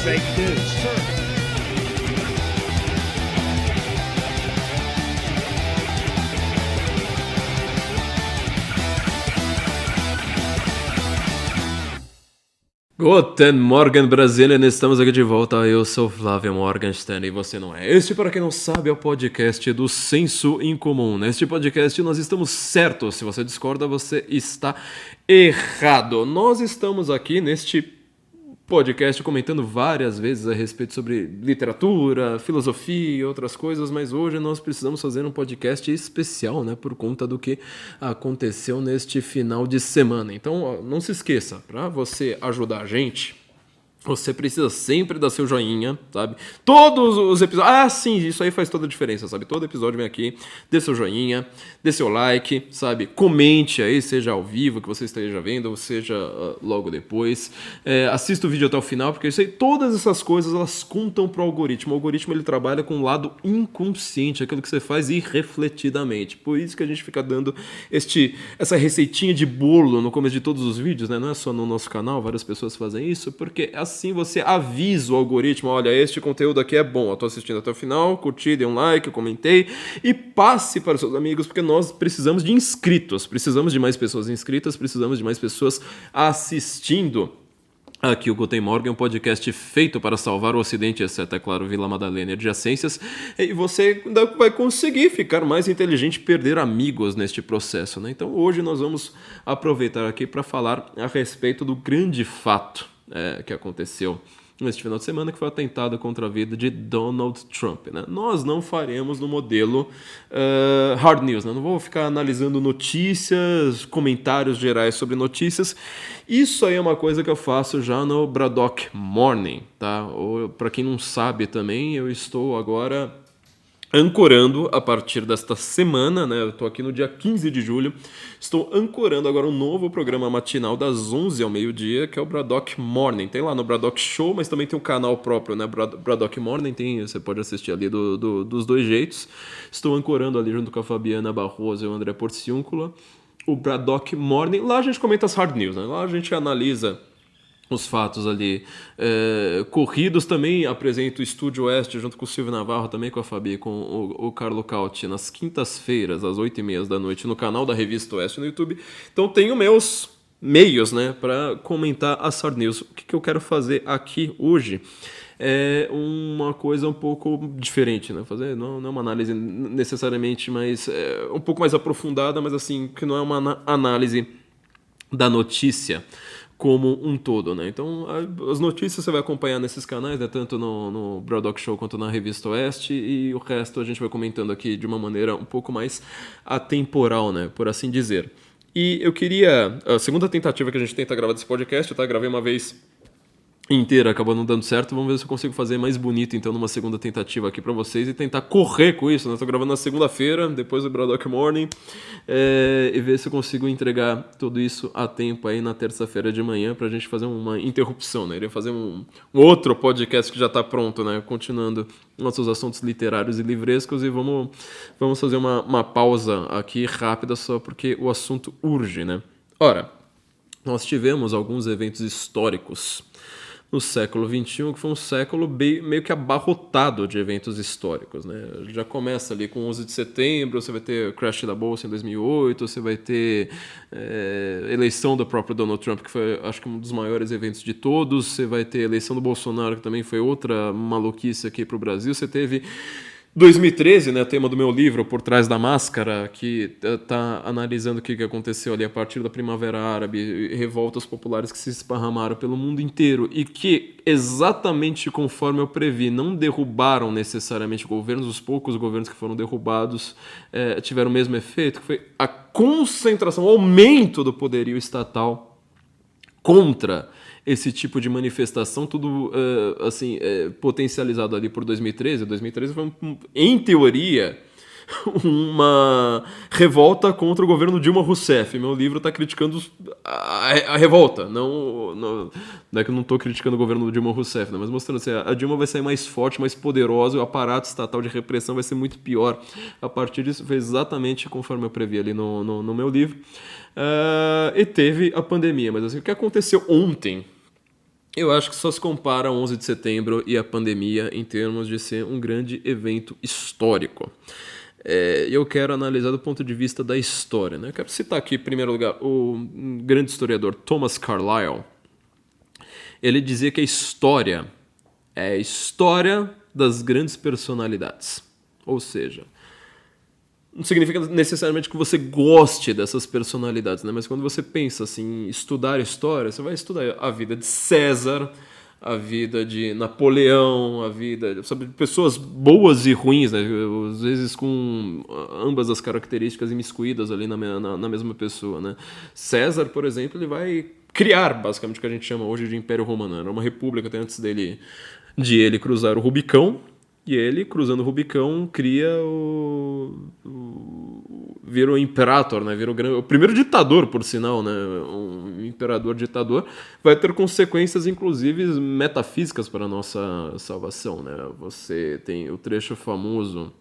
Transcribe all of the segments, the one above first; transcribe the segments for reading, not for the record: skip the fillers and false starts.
fake news. Guten Morgen, Brasília, estamos aqui de volta. Eu sou Flávio Morgenstern e você não é. Este, para quem não sabe, é o podcast do Senso em Comum. Neste podcast nós estamos certos. Se você discorda, você está errado. Nós estamos aqui neste podcast comentando várias vezes a respeito sobre literatura, filosofia e outras coisas, mas hoje nós precisamos fazer um podcast especial, né, por conta do que aconteceu neste final de semana. Então, ó, não se esqueça, para você ajudar a gente, você precisa sempre dar seu joinha, sabe? Todos os episódios... Ah, sim, isso aí faz toda a diferença, sabe? Todo episódio vem aqui, dê seu joinha, dê seu like, sabe? Comente aí, seja ao vivo, que você esteja vendo, ou seja logo depois. Assista o vídeo até o final, porque isso aí, todas essas coisas, elas contam pro algoritmo. O algoritmo, ele trabalha com o lado inconsciente, aquilo que você faz irrefletidamente. Por isso que a gente fica dando essa receitinha de bolo no começo de todos os vídeos, né? Não é só no nosso canal, várias pessoas fazem isso, porque assim você avisa o algoritmo, olha, este conteúdo aqui é bom, eu tô assistindo até o final, curti, dei um like, eu comentei, e passe para os seus amigos, porque nós precisamos de inscritos, precisamos de mais pessoas inscritas, precisamos de mais pessoas assistindo. Aqui o Guten Morgen, um podcast feito para salvar o Ocidente, exceto, é claro, Vila Madalena e adjacências, e você ainda vai conseguir ficar mais inteligente e perder amigos neste processo, né? Então hoje nós vamos aproveitar aqui para falar a respeito do grande fato que aconteceu neste final de semana, que foi o atentado contra a vida de Donald Trump, né? Nós não faremos no modelo hard news, né? Não vou ficar analisando notícias, comentários gerais sobre notícias. Isso aí é uma coisa que eu faço já no Braddock Morning, tá? Para quem não sabe também, eu estou agora ancorando a partir desta semana, né? Eu tô aqui no dia 15 de julho, estou ancorando agora um novo programa matinal das 11 ao meio-dia, que é o Braddock Morning. Tem lá no Braddock Show, mas também tem um canal próprio, né? Braddock Morning, você pode assistir ali dos dois jeitos. Estou ancorando ali junto com a Fabiana Barroso e o André Porciúncula, o Braddock Morning. Lá a gente comenta as hard news, né? Lá a gente analisa os fatos ali corridos. Também apresento o Estúdio Oeste junto com o Silvio Navarro, também com a Fabi, com o Carlo Cauti, nas quintas-feiras, às 8h30 da noite, no canal da Revista Oeste no YouTube. Então tenho meus meios, né, para comentar as hard news. O que eu quero fazer aqui hoje é uma coisa um pouco diferente, né? Fazer não é uma análise necessariamente, mas um pouco mais aprofundada, mas assim, que não é uma análise da notícia como um todo, né? Então, as notícias você vai acompanhar nesses canais, né? Tanto no Braddock Show quanto na Revista Oeste, e o resto a gente vai comentando aqui de uma maneira um pouco mais atemporal, né? Por assim dizer. E eu queria... A segunda tentativa que a gente tenta gravar desse podcast, tá? Gravei uma vez inteira, acabou não dando certo. Vamos ver se eu consigo fazer mais bonito, então, numa segunda tentativa aqui pra vocês e tentar correr com isso, né? Tô gravando na segunda-feira, depois do Braddock Morning, e ver se eu consigo entregar tudo isso a tempo aí na terça-feira de manhã pra gente fazer uma interrupção, né? Iria fazer um outro podcast que já tá pronto, né? Continuando nossos assuntos literários e livrescos, e vamos fazer uma pausa aqui rápida só porque o assunto urge, né? Ora, nós tivemos alguns eventos históricos no século XXI, que foi um século meio que abarrotado de eventos históricos, né? Já começa ali com 11 de setembro, você vai ter o crash da Bolsa em 2008, você vai ter eleição do próprio Donald Trump, que foi, acho que, um dos maiores eventos de todos, você vai ter a eleição do Bolsonaro, que também foi outra maluquice aqui para o Brasil, você teve 2013, né, tema do meu livro, Por Trás da Máscara, que está analisando o que aconteceu ali a partir da Primavera Árabe, revoltas populares que se esparramaram pelo mundo inteiro e que, exatamente conforme eu previ, não derrubaram necessariamente governos. Os poucos governos que foram derrubados tiveram o mesmo efeito, que foi a concentração, o aumento do poderio estatal contra esse tipo de manifestação, tudo potencializado ali por 2013. 2013 foi, em teoria, uma revolta contra o governo Dilma Rousseff. Meu livro está criticando a revolta. Não é que eu não estou criticando o governo Dilma Rousseff, né? Mas mostrando assim, a Dilma vai sair mais forte, mais poderosa, e o aparato estatal de repressão vai ser muito pior. A partir disso, foi exatamente conforme eu previ ali no meu livro. E teve a pandemia. Mas assim, o que aconteceu ontem Eu acho que só se compara 11 de setembro e a pandemia em termos de ser um grande evento histórico. Eu quero analisar do ponto de vista da história, né? Eu quero citar aqui, em primeiro lugar, o grande historiador Thomas Carlyle. Ele dizia que a história é a história das grandes personalidades. Ou seja, não significa necessariamente que você goste dessas personalidades, né? Mas quando você pensa assim, em estudar história, você vai estudar a vida de César, a vida de Napoleão, a vida sobre pessoas boas e ruins, né? Às vezes com ambas as características imiscuídas ali na mesma pessoa, né? César, por exemplo, ele vai criar basicamente o que a gente chama hoje de Império Romano. Era uma república até antes de ele cruzar o Rubicão. E ele, cruzando o Rubicão, cria vira o Imperator, né? Vira o primeiro ditador, por sinal, né? Um imperador ditador. Vai ter consequências, inclusive, metafísicas para a nossa salvação, né? Você tem o trecho famoso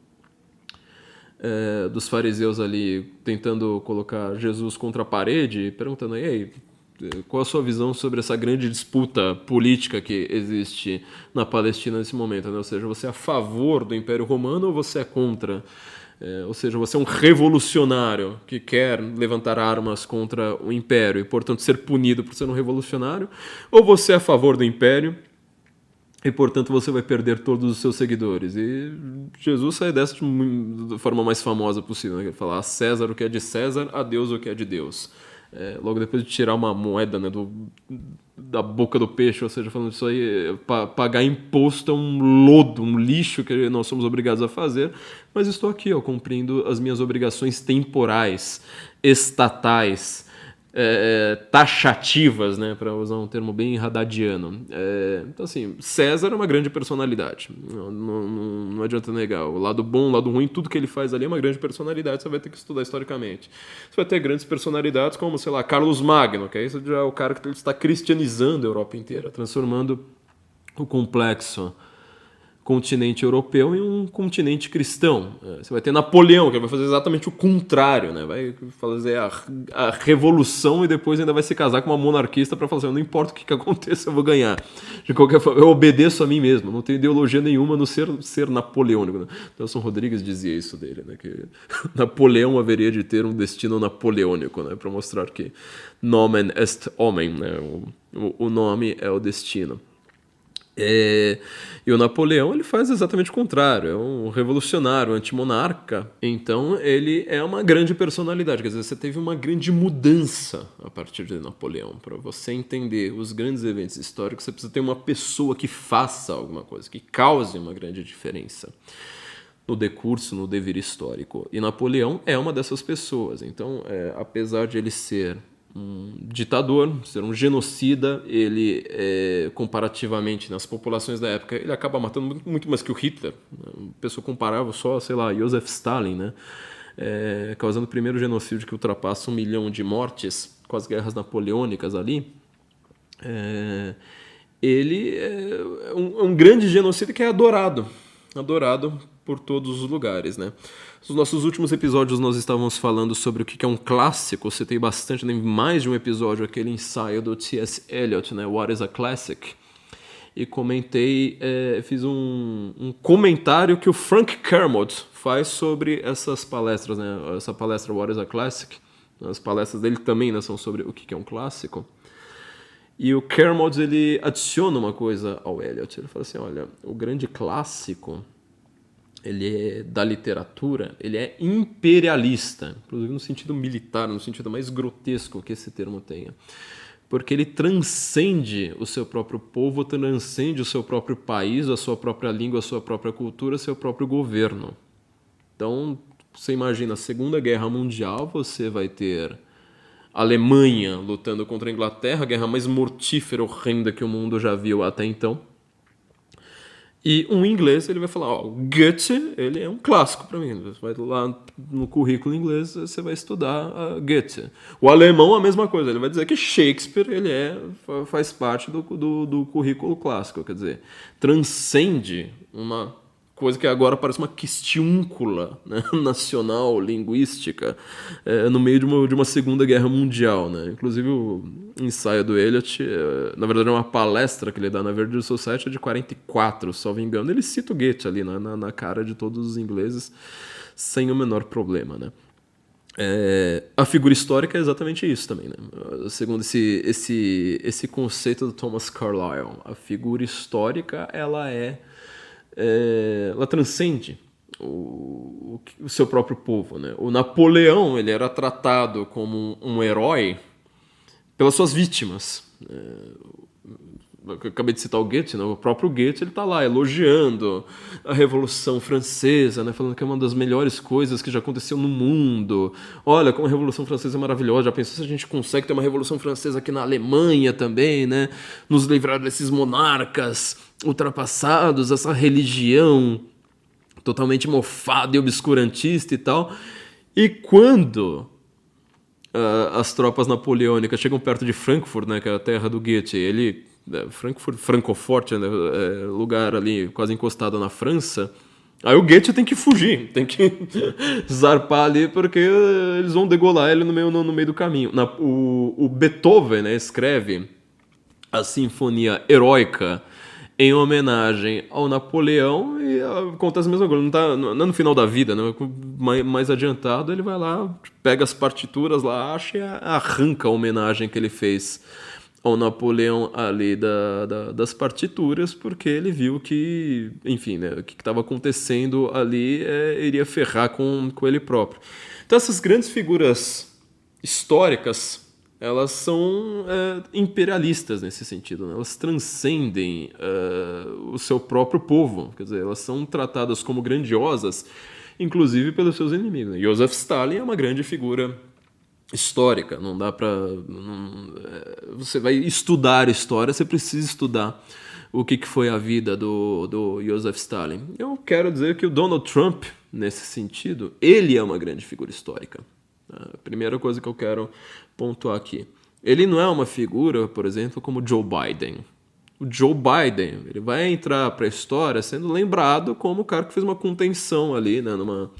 dos fariseus ali tentando colocar Jesus contra a parede, perguntando, e aí, qual a sua visão sobre essa grande disputa política que existe na Palestina nesse momento, né? Ou seja, você é a favor do Império Romano ou você é contra? Ou seja, você é um revolucionário que quer levantar armas contra o Império e, portanto, ser punido por ser um revolucionário? Ou você é a favor do Império e, portanto, você vai perder todos os seus seguidores? E Jesus sai dessa da forma mais famosa possível, né? Ele fala a César o que é de César, a Deus o que é de Deus. Logo depois de tirar uma moeda, né, da boca do peixe, ou seja, falando isso aí, pagar imposto é um lodo, um lixo que nós somos obrigados a fazer, mas estou aqui, ó, cumprindo as minhas obrigações temporais, estatais, taxativas, né, para usar um termo bem haddadiano. Então, assim, César é uma grande personalidade, não adianta negar. O lado bom, o lado ruim, tudo que ele faz ali é uma grande personalidade, você vai ter que estudar historicamente. Você vai ter grandes personalidades como, sei lá, Carlos Magno, que esse já é o cara que está cristianizando a Europa inteira, transformando o complexo continente europeu em um continente cristão. Você vai ter Napoleão, que vai fazer exatamente o contrário, né? Vai fazer a revolução e depois ainda vai se casar com uma monarquista para falar assim, não importa o que aconteça, eu vou ganhar. De qualquer forma, eu obedeço a mim mesmo, não tenho ideologia nenhuma no ser napoleônico. Né? Nelson Rodrigues dizia isso dele, né? Que Napoleão haveria de ter um destino napoleônico, né? Para mostrar que nomen est homem, né? O nome é o destino. E o Napoleão ele faz exatamente o contrário, é um revolucionário, um antimonarca, então ele é uma grande personalidade, quer dizer, você teve uma grande mudança a partir de Napoleão. Para você entender os grandes eventos históricos, você precisa ter uma pessoa que faça alguma coisa, que cause uma grande diferença no decurso, no dever histórico. E Napoleão é uma dessas pessoas, então apesar de ele ser um ditador, ser um genocida, ele, comparativamente nas populações da época, ele acaba matando muito mais que o Hitler. A pessoa comparava só, sei lá, Joseph Stalin, né? Causando o primeiro genocídio que ultrapassa 1 milhão de mortes com as guerras napoleônicas ali. Ele é um grande genocida que é adorado por todos os lugares, né? Nos nossos últimos episódios nós estávamos falando sobre o que é um clássico. Citei bastante, nem mais de um episódio, aquele ensaio do T.S. Eliot, né? What is a Classic? E comentei, fiz um comentário que o Frank Kermode faz sobre essas palestras, né? Essa palestra What is a Classic? As palestras dele também, né, são sobre o que é um clássico. E o Kermode, ele adiciona uma coisa ao Eliot. Ele fala assim, olha, o grande clássico, ele é da literatura, ele é imperialista, inclusive no sentido militar, no sentido mais grotesco que esse termo tenha. Porque ele transcende o seu próprio povo, transcende o seu próprio país, a sua própria língua, a sua própria cultura, seu próprio governo. Então, você imagina, a Segunda Guerra Mundial, você vai ter a Alemanha lutando contra a Inglaterra, a guerra mais mortífera, horrenda que o mundo já viu até então. E um inglês, ele vai falar, ó, Goethe, ele é um clássico para mim. Você vai lá no currículo inglês, você vai estudar Goethe. O alemão, a mesma coisa. Ele vai dizer que Shakespeare, ele faz parte do currículo clássico. Quer dizer, transcende uma coisa que agora parece uma questiúncula, né, nacional, linguística, no meio de uma Segunda Guerra Mundial, né? Inclusive o ensaio do Eliot, na verdade é uma palestra que ele dá na Verdure Society, é de 44, se não me engano. Ele cita o Goethe ali na cara de todos os ingleses, sem o menor problema, né? A figura histórica é exatamente isso também, né? Segundo esse conceito do Thomas Carlyle, a figura histórica ela transcende o seu próprio povo, né? O Napoleão, ele era tratado como um herói pelas suas vítimas. Eu acabei de citar o Goethe, né? O próprio Goethe, ele tá lá elogiando a Revolução Francesa, né? Falando que é uma das melhores coisas que já aconteceu no mundo. Olha como a Revolução Francesa é maravilhosa. Já pensou se a gente consegue ter uma Revolução Francesa aqui na Alemanha também, né? Nos livrar desses monarcas ultrapassados, essa religião totalmente mofada e obscurantista e tal. E quando as tropas napoleônicas chegam perto de Frankfurt, né, que é a terra do Goethe, Frankfurt, Francoforte, né, lugar ali quase encostado na França, aí o Goethe tem que fugir, tem que zarpar ali, porque eles vão degolar ele no meio do caminho. O Beethoven, né, escreve a Sinfonia Heróica em homenagem ao Napoleão, e acontece a mesma coisa, não é no final da vida, né? Mais adiantado, ele vai lá, pega as partituras lá, acha e arranca a homenagem que ele fez ao Napoleão ali das partituras, porque ele viu que, enfim, né, o que estava acontecendo ali iria ferrar com ele próprio. Então essas grandes figuras históricas, elas são imperialistas nesse sentido, né? Elas transcendem o seu próprio povo, quer dizer, elas são tratadas como grandiosas, inclusive pelos seus inimigos, né? Joseph Stalin é uma grande figura histórica, não dá para... Você vai estudar história, você precisa estudar o que foi a vida do Joseph Stalin. Eu quero dizer que o Donald Trump, nesse sentido, ele é uma grande figura histórica. A primeira coisa que eu quero pontuar aqui. Ele não é uma figura, por exemplo, como Joe Biden. O Joe Biden, ele vai entrar para a história sendo lembrado como o cara que fez uma contenção ali, né, numa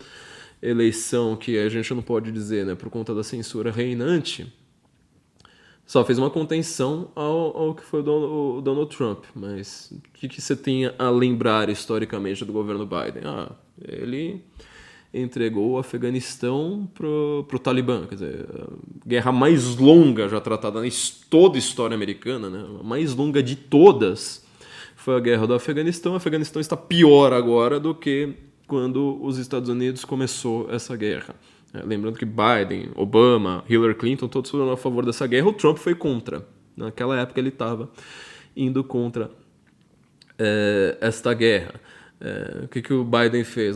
eleição que a gente não pode dizer, né, por conta da censura reinante, só fez uma contenção ao que foi o Donald Trump. Mas o que você tem a lembrar historicamente do governo Biden? Ele entregou o Afeganistão pro Talibã, quer dizer, a guerra mais longa já tratada em toda a história americana, né? A mais longa de todas foi a guerra do Afeganistão. O Afeganistão está pior agora do que quando os Estados Unidos começou essa guerra. Lembrando que Biden, Obama, Hillary Clinton, todos foram a favor dessa guerra, o Trump foi contra. Naquela época ele estava indo contra esta guerra. O que o Biden fez?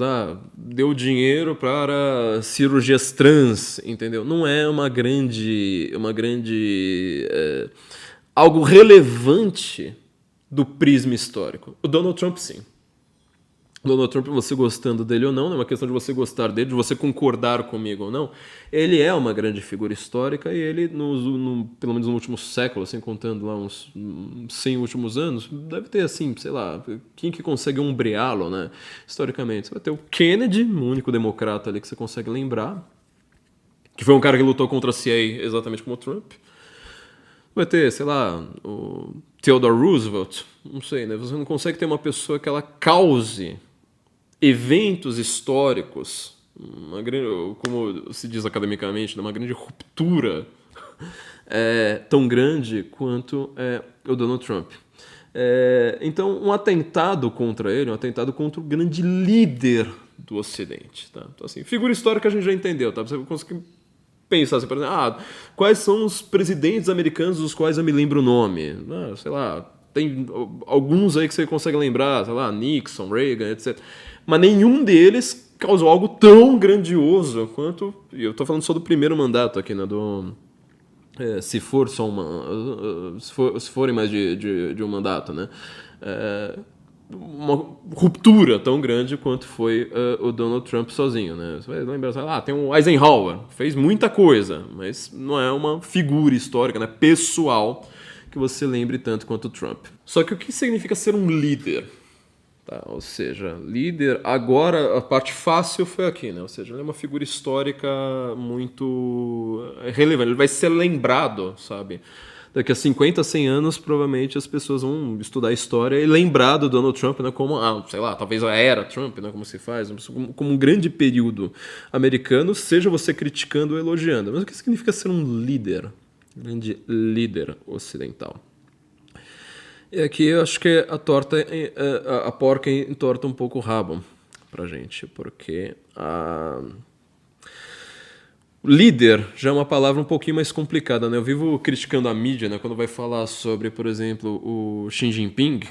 Deu dinheiro para cirurgias trans, entendeu? Não é algo relevante do prisma histórico. O Donald Trump, sim. Donald Trump, você gostando dele ou não, não é uma questão de você gostar dele, de você concordar comigo ou não. Ele é uma grande figura histórica e ele, pelo menos no último século, assim, contando lá uns 100 últimos anos, deve ter, assim, sei lá, quem que consegue ombreá-lo, né, historicamente? Você vai ter o Kennedy, o único democrata ali que você consegue lembrar, que foi um cara que lutou contra a CIA exatamente como o Trump. Vai ter, sei lá, o Theodore Roosevelt, não sei, né? Você não consegue ter uma pessoa que ela cause eventos históricos, como se diz academicamente, uma grande ruptura tão grande quanto o Donald Trump. Então, um atentado contra ele, um atentado contra o grande líder do Ocidente. Tá? Então, assim, figura histórica a gente já entendeu, tá? Você consegue pensar assim, por exemplo, quais são os presidentes americanos dos quais eu me lembro o nome? Sei lá, tem alguns aí que você consegue lembrar, sei lá, Nixon, Reagan, etc. Mas nenhum deles causou algo tão grandioso quanto... Eu estou falando só do primeiro mandato aqui, né? Se forem mais de um mandato, né? Uma ruptura tão grande quanto foi o Donald Trump sozinho, né? Você vai lembrar, tem o Eisenhower, fez muita coisa, mas não é uma figura histórica, né? Pessoal, que você lembre tanto quanto o Trump. Só que o que significa ser um líder? Tá? Ou seja, líder. Agora, a parte fácil foi aqui, né? Ou seja, ele é uma figura histórica muito relevante. Ele vai ser lembrado, sabe? Daqui a 50, 100 anos, provavelmente as pessoas vão estudar a história e lembrar do Donald Trump, né, como, sei lá, talvez a era Trump, né, como se faz, como um grande período americano, seja você criticando ou elogiando. Mas o que significa ser um líder? Um grande líder ocidental. E aqui eu acho que a porca entorta um pouco o rabo pra gente, porque líder já é uma palavra um pouquinho mais complicada, né? Eu vivo criticando a mídia, né? Quando vai falar sobre, por exemplo, o Xi Jinping,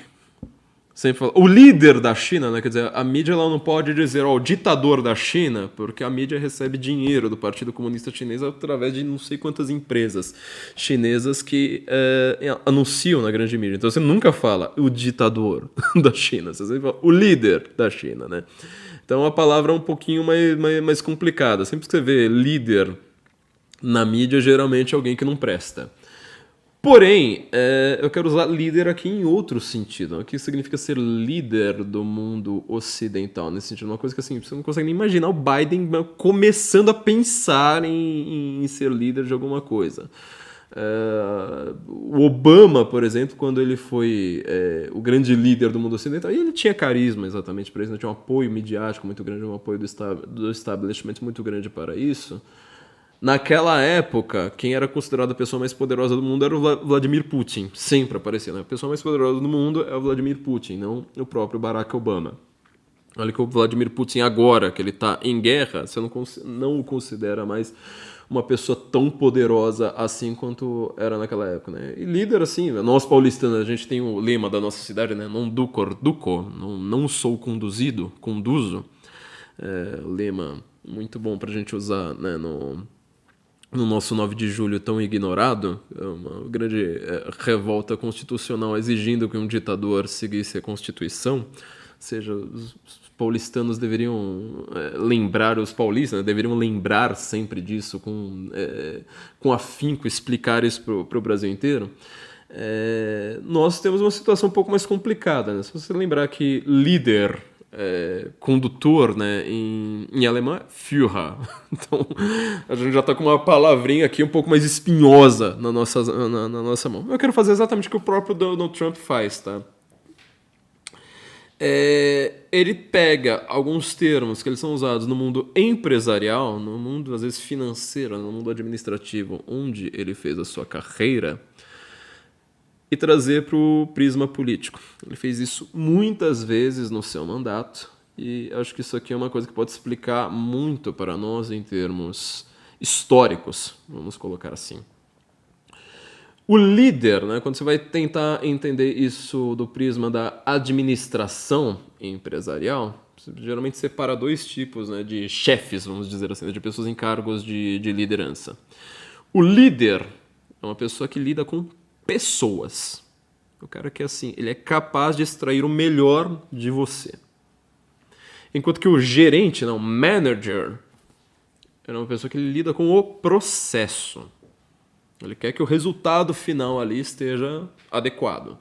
sempre fala o líder da China, né? Quer dizer, a mídia ela não pode dizer o ditador da China, porque a mídia recebe dinheiro do Partido Comunista Chinês através de não sei quantas empresas chinesas que anunciam na grande mídia. Então você nunca fala o ditador da China, você sempre fala o líder da China, né? Então a palavra é um pouquinho mais complicada. Sempre que você vê líder na mídia, geralmente é alguém que não presta. Porém, eu quero usar líder aqui em outro sentido. O que significa ser líder do mundo ocidental? Nesse sentido, uma coisa que assim, você não consegue nem imaginar o Biden começando a pensar em ser líder de alguma coisa. O Obama, por exemplo, quando ele foi o grande líder do mundo ocidental, ele tinha carisma exatamente para isso, né? Tinha um apoio midiático muito grande, um apoio do establishment muito grande para isso. Naquela época, quem era considerado a pessoa mais poderosa do mundo era o Vladimir Putin. Sempre aparecia, né? A pessoa mais poderosa do mundo é o Vladimir Putin, não o próprio Barack Obama. Olha que o Vladimir Putin agora, que ele está em guerra, você não o considera mais uma pessoa tão poderosa assim quanto era naquela época, né? E líder, assim, nós paulistanos, a gente tem o lema da nossa cidade, né? Non ducor duco, não sou conduzido, conduzo. Lema muito bom pra gente usar, né, no nosso 9 de julho tão ignorado, uma grande revolta constitucional exigindo que um ditador seguisse a Constituição. Ou seja, os paulistanos deveriam lembrar, os paulistas, né, deveriam lembrar sempre disso, com afinco, explicar isso para o Brasil inteiro. Nós temos uma situação um pouco mais complicada, né? Se você lembrar que líder, condutor, né, em alemão é Führer. Então a gente já está com uma palavrinha aqui um pouco mais espinhosa na nossa mão. Eu quero fazer exatamente o que o próprio Donald Trump faz, tá? Ele pega alguns termos que eles são usados no mundo empresarial, no mundo às vezes financeiro, no mundo administrativo, onde ele fez a sua carreira, e trazer para o prisma político. Ele fez isso muitas vezes no seu mandato, e acho que isso aqui é uma coisa que pode explicar muito para nós em termos históricos, vamos colocar assim. O líder, né, quando você vai tentar entender isso do prisma da administração empresarial, você geralmente separa dois tipos, né, de chefes, vamos dizer assim, de pessoas em cargos de liderança. O líder é uma pessoa que lida com pessoas. O cara que, assim, ele é capaz de extrair o melhor de você. Enquanto que o gerente, não, o manager, é uma pessoa que lida com o processo. Ele quer que o resultado final ali esteja adequado.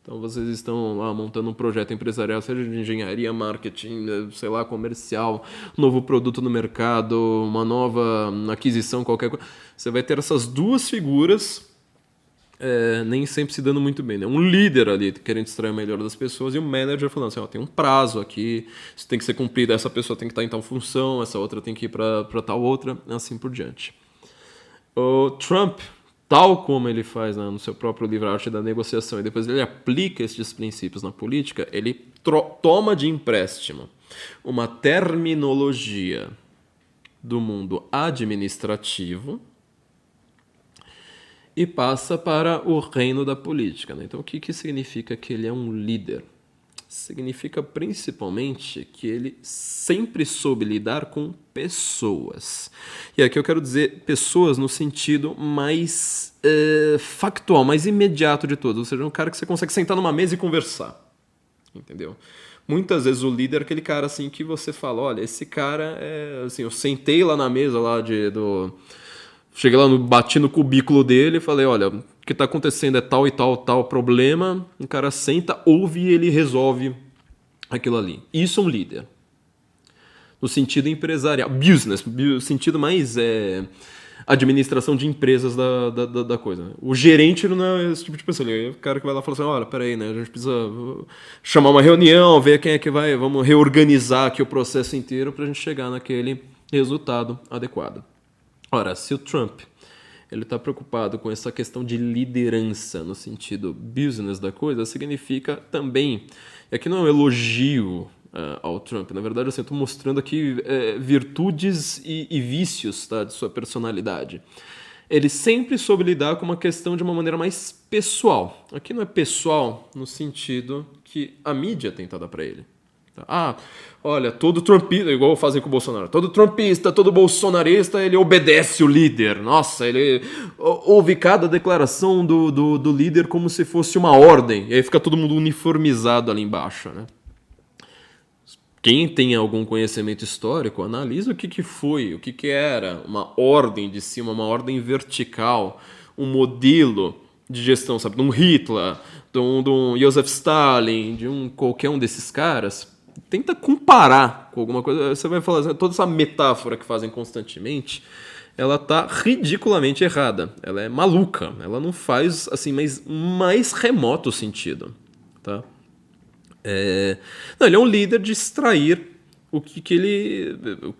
Então vocês estão lá montando um projeto empresarial, seja de engenharia, marketing, sei lá, comercial, novo produto no mercado, uma nova aquisição, qualquer coisa. Você vai ter essas duas figuras nem sempre se dando muito bem, né? Um líder ali querendo extrair o melhor das pessoas e um manager falando assim, tem um prazo aqui, isso tem que ser cumprido, essa pessoa tem que estar em tal função, essa outra tem que ir para tal outra, assim por diante. O Trump, tal como ele faz no seu próprio livro Arte da Negociação, e depois ele aplica esses princípios na política, ele toma de empréstimo uma terminologia do mundo administrativo e passa para o reino da política, né? Então, o que significa que ele é um líder? Significa principalmente que ele sempre soube lidar com pessoas. E aqui eu quero dizer pessoas no sentido mais factual, mais imediato de todos. Ou seja, um cara que você consegue sentar numa mesa e conversar. Entendeu? Muitas vezes o líder é aquele cara assim que você fala, olha, esse cara assim, eu sentei lá na mesa lá cheguei lá, bati no cubículo dele e falei, olha, o que está acontecendo é tal e tal problema. O cara senta, ouve e ele resolve aquilo ali. Isso é um líder. No sentido empresarial, business, no sentido mais administração de empresas da coisa. O gerente não é esse tipo de pessoa. Ele é o cara que vai lá e fala assim, olha, peraí, né? A gente precisa chamar uma reunião, ver quem é que vai, vamos reorganizar aqui o processo inteiro para a gente chegar naquele resultado adequado. Ora, se o Trump ele está preocupado com essa questão de liderança no sentido business da coisa, significa também, e aqui não é um elogio ao Trump, na verdade assim, eu estou mostrando aqui virtudes e vícios, tá, de sua personalidade. Ele sempre soube lidar com uma questão de uma maneira mais pessoal. Aqui não é pessoal no sentido que a mídia tenta dar para ele. Ah, olha, todo trumpista, igual fazem com o Bolsonaro, todo trumpista, todo bolsonarista, ele obedece o líder. Nossa, ele ouve cada declaração do líder como se fosse uma ordem. E aí fica todo mundo uniformizado ali embaixo, né? Quem tem algum conhecimento histórico, analisa o que foi, o que era uma ordem de cima, uma ordem vertical, um modelo de gestão, sabe? De um Hitler, de um Joseph Stalin, de qualquer um desses caras. Tenta comparar com alguma coisa. Você vai falar assim, toda essa metáfora que fazem constantemente, ela tá ridiculamente errada. Ela é maluca. Ela não faz assim, mais remoto sentido, tá? Não, ele é um líder de extrair o que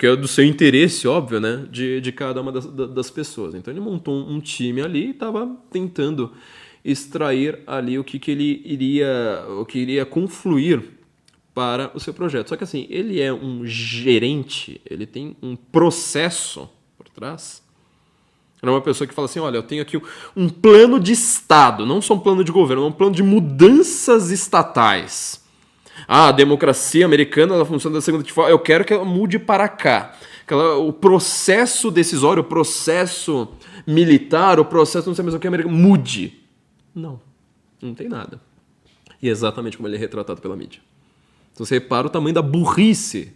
é do seu interesse, óbvio, né, de cada uma das pessoas. Então ele montou um time ali e estava tentando extrair ali o que iria confluir para o seu projeto. Só que assim, ele é um gerente, ele tem um processo por trás. Ele é uma pessoa que fala assim, olha, eu tenho aqui um plano de Estado, não só um plano de governo, é um plano de mudanças estatais. A democracia americana ela funciona da seguinte forma, eu quero que ela mude para cá. O processo decisório, o processo militar, o processo não sei mais o que americano, mude. Não tem nada. E é exatamente como ele é retratado pela mídia. Então você repara o tamanho da burrice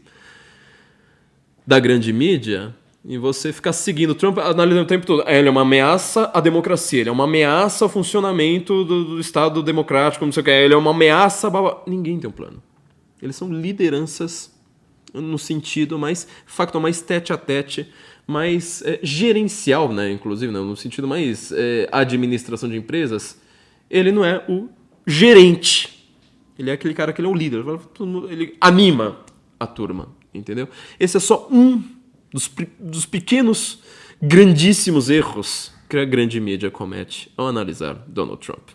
da grande mídia e você ficar seguindo o Trump, analisando o tempo todo. Ele é uma ameaça à democracia, ele é uma ameaça ao funcionamento do Estado democrático, não sei o que. Ele é uma ameaça... Ninguém tem um plano. Eles são lideranças no sentido mais factual, mais tete-a-tete, mais gerencial, né? Inclusive, né? No sentido mais administração de empresas. Ele não é o gerente. Ele é aquele cara que ele é o líder. Ele anima a turma, entendeu? Esse é só um dos pequenos, grandíssimos erros que a grande mídia comete ao analisar Donald Trump.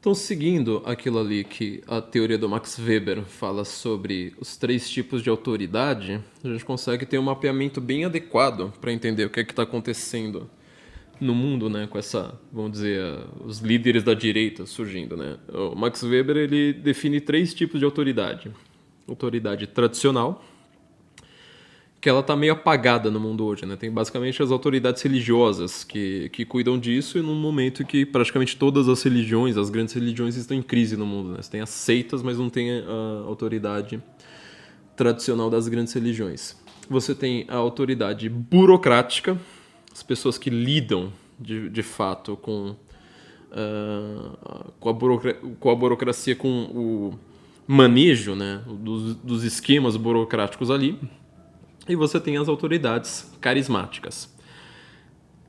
Então, seguindo aquilo ali que a teoria do Max Weber fala sobre os 3 tipos de autoridade, a gente consegue ter um mapeamento bem adequado para entender o que é que está acontecendo no mundo, né, com essa, vamos dizer, os líderes da direita surgindo, né? O Max Weber, ele define 3 tipos de autoridade. Autoridade tradicional, que ela tá meio apagada no mundo hoje, né? Tem basicamente as autoridades religiosas que cuidam disso e num momento que praticamente todas as religiões, as grandes religiões estão em crise no mundo, né? Você tem as seitas, mas não tem a autoridade tradicional das grandes religiões. Você tem a autoridade burocrática, as pessoas que lidam de fato com a burocracia, com o manejo, né, dos esquemas burocráticos ali. E você tem as autoridades carismáticas.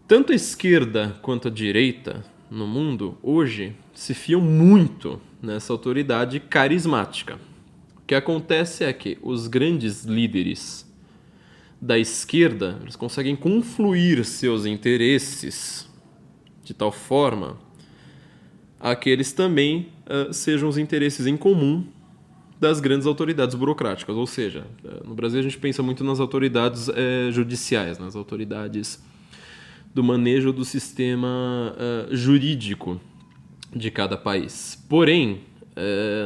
Tanto a esquerda quanto a direita no mundo hoje se fiam muito nessa autoridade carismática. O que acontece é que os grandes líderes da esquerda eles conseguem confluir seus interesses de tal forma a que eles também sejam os interesses em comum das grandes autoridades burocráticas. Ou seja, no Brasil a gente pensa muito nas autoridades judiciais, nas autoridades do manejo do sistema jurídico de cada país. Porém,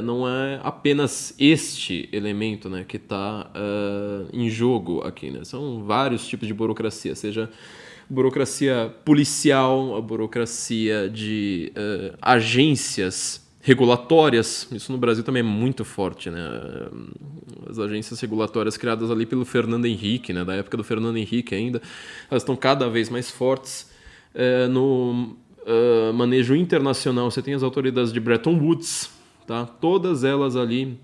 não é apenas este elemento, né, que está em jogo aqui, né? São vários tipos de burocracia, seja burocracia policial, a burocracia de agências regulatórias. Isso no Brasil também é muito forte, né? As agências regulatórias criadas ali pelo Fernando Henrique, né? Da época do Fernando Henrique ainda, elas estão cada vez mais fortes. No manejo internacional, você tem as autoridades de Bretton Woods, tá? Todas elas ali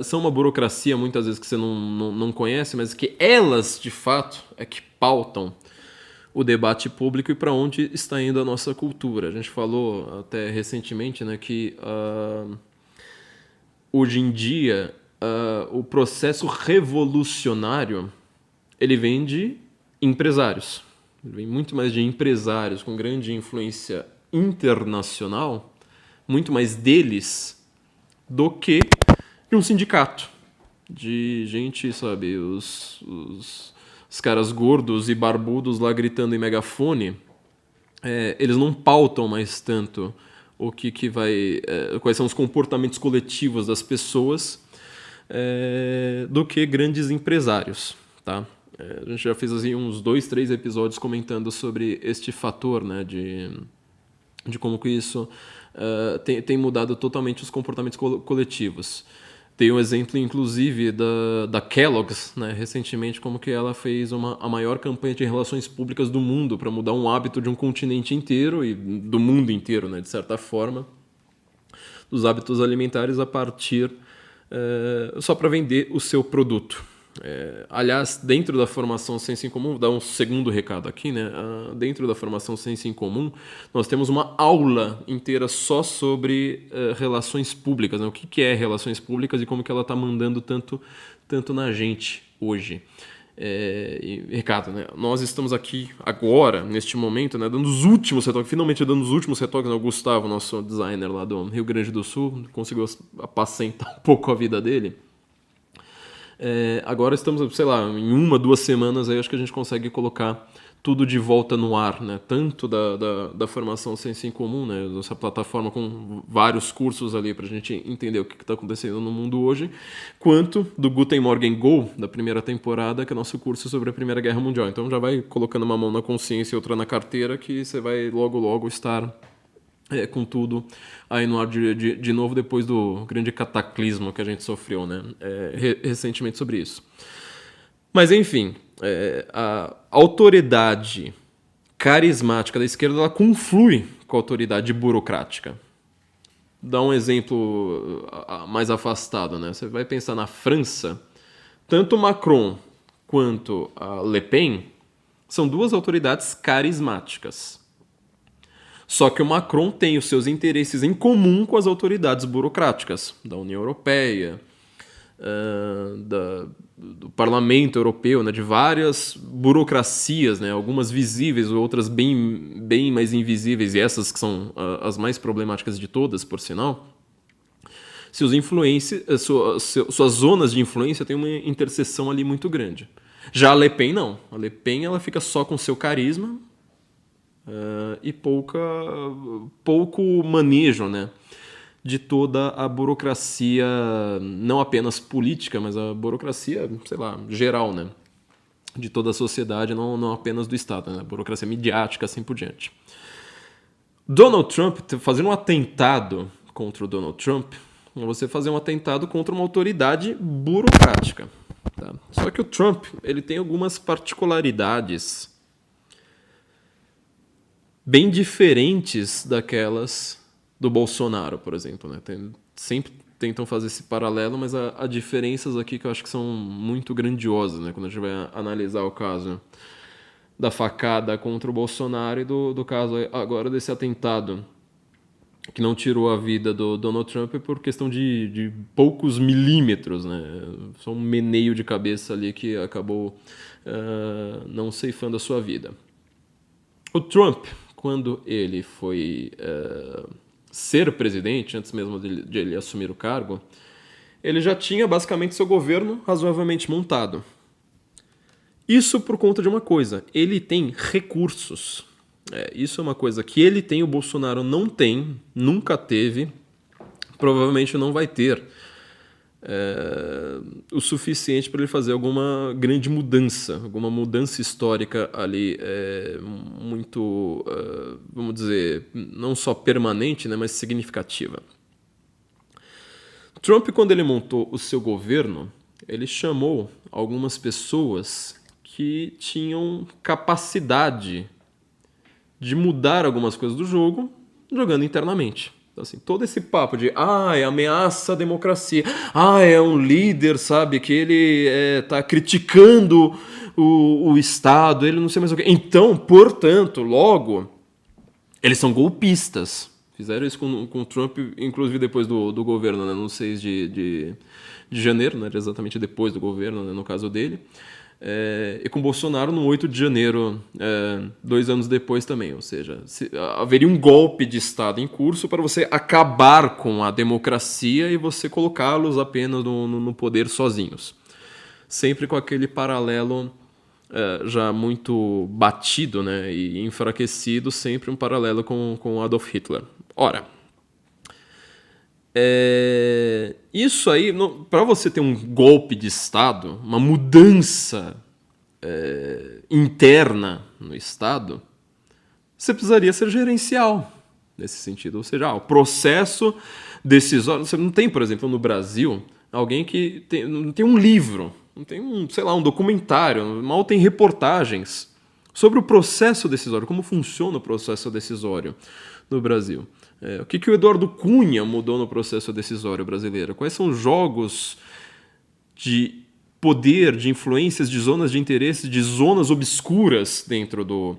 são uma burocracia muitas vezes que você não conhece, mas que elas, de fato, é que pautam o debate público e para onde está indo a nossa cultura. A gente falou até recentemente, né, que hoje em dia o processo revolucionário ele vem de empresários. Ele vem muito mais de empresários com grande influência internacional, muito mais deles do que de um sindicato. De gente, sabe, os caras gordos e barbudos lá gritando em megafone, eles não pautam mais tanto o que vai, quais são os comportamentos coletivos das pessoas do que grandes empresários, tá? A gente já fez assim, uns 2, 3 episódios comentando sobre este fator, né, de como que isso tem mudado totalmente os comportamentos coletivos. Tem um exemplo, inclusive, da Kellogg's, né, recentemente, como que ela fez a maior campanha de relações públicas do mundo para mudar um hábito de um continente inteiro e do mundo inteiro, né, de certa forma, dos hábitos alimentares a partir só para vender o seu produto. Aliás, dentro da formação Senso em Comum, vou dar um segundo recado aqui, né? Dentro da formação Senso em Comum, nós temos uma aula inteira só sobre relações públicas, né? O que é relações públicas e como que ela está mandando tanto na gente hoje. Ricardo, né? Nós estamos aqui agora, neste momento, né, dando os últimos retoques, finalmente dando os últimos retoques, né? O Gustavo, nosso designer lá do Rio Grande do Sul, conseguiu apacentar um pouco a vida dele. Agora estamos, sei lá, em 1, 2 semanas aí acho que a gente consegue colocar tudo de volta no ar, né? Tanto da formação Senso em Comum, né? Essa plataforma com vários cursos ali para a gente entender o que está acontecendo no mundo hoje, quanto do Guten Morgen Go, da primeira temporada, que é nosso curso sobre a Primeira Guerra Mundial. Então já vai colocando uma mão na consciência e outra na carteira que você vai logo estar com tudo aí no ar de novo depois do grande cataclismo que a gente sofreu, né? Recentemente sobre isso. Mas enfim, a autoridade carismática da esquerda ela conflui com a autoridade burocrática. Dá um exemplo mais afastado, né? Você vai pensar na França, tanto Macron quanto a Le Pen são duas autoridades carismáticas. Só que o Macron tem os seus interesses em comum com as autoridades burocráticas da União Europeia, do Parlamento Europeu, né, de várias burocracias, né, algumas visíveis, outras bem mais invisíveis, e essas que são as mais problemáticas de todas, por sinal. Suas zonas de influência têm uma interseção ali muito grande. Já a Le Pen não. A Le Pen ela fica só com seu carisma, e pouco manejo, né, de toda a burocracia, não apenas política, mas a burocracia, sei lá, geral, né, de toda a sociedade, não apenas do Estado, né, a burocracia midiática, assim por diante. Donald Trump, fazendo um atentado contra o Donald Trump, é você fazer um atentado contra uma autoridade burocrática. Tá? Só que o Trump ele tem algumas particularidades bem diferentes daquelas do Bolsonaro, por exemplo, né? Sempre tentam fazer esse paralelo, mas há diferenças aqui que eu acho que são muito grandiosas, né? Quando a gente vai analisar o caso da facada contra o Bolsonaro e do caso agora desse atentado que não tirou a vida do Donald Trump por questão de poucos milímetros, né? Só um meneio de cabeça ali que acabou não ceifando a sua vida. O Trump, quando ele foi ser presidente, antes mesmo de ele assumir o cargo, ele já tinha basicamente seu governo razoavelmente montado. Isso por conta de uma coisa, ele tem recursos. Isso é uma coisa que ele tem, o Bolsonaro não tem, nunca teve, provavelmente não vai ter o suficiente para ele fazer alguma grande mudança, alguma mudança histórica ali muito, vamos dizer, não só permanente, né, mas significativa. Trump, quando ele montou o seu governo, ele chamou algumas pessoas que tinham capacidade de mudar algumas coisas do jogo, jogando internamente. Então, assim, todo esse papo de ameaça a democracia, é um líder, sabe, que ele tá criticando o Estado, ele não sei mais o quê. Então, portanto, logo, eles são golpistas. Fizeram isso com o Trump, inclusive depois do governo, né, no 6 de janeiro, né, exatamente depois do governo, né, no caso dele. E com Bolsonaro no 8 de janeiro, 2 anos depois também. Ou seja, haveria um golpe de Estado em curso para você acabar com a democracia e você colocá-los apenas no poder sozinhos. Sempre com aquele paralelo já muito batido, né, e enfraquecido, sempre um paralelo com Adolf Hitler. Ora, isso aí, para você ter um golpe de Estado, uma mudança interna no Estado, você precisaria ser gerencial nesse sentido. Ou seja, o processo decisório. Você não tem, por exemplo, no Brasil, alguém que não tem um livro, não tem um documentário, mal tem reportagens sobre o processo decisório, como funciona o processo decisório no Brasil. O que o Eduardo Cunha mudou no processo decisório brasileiro? Quais são os jogos de poder, de influências, de zonas de interesse, de zonas obscuras dentro do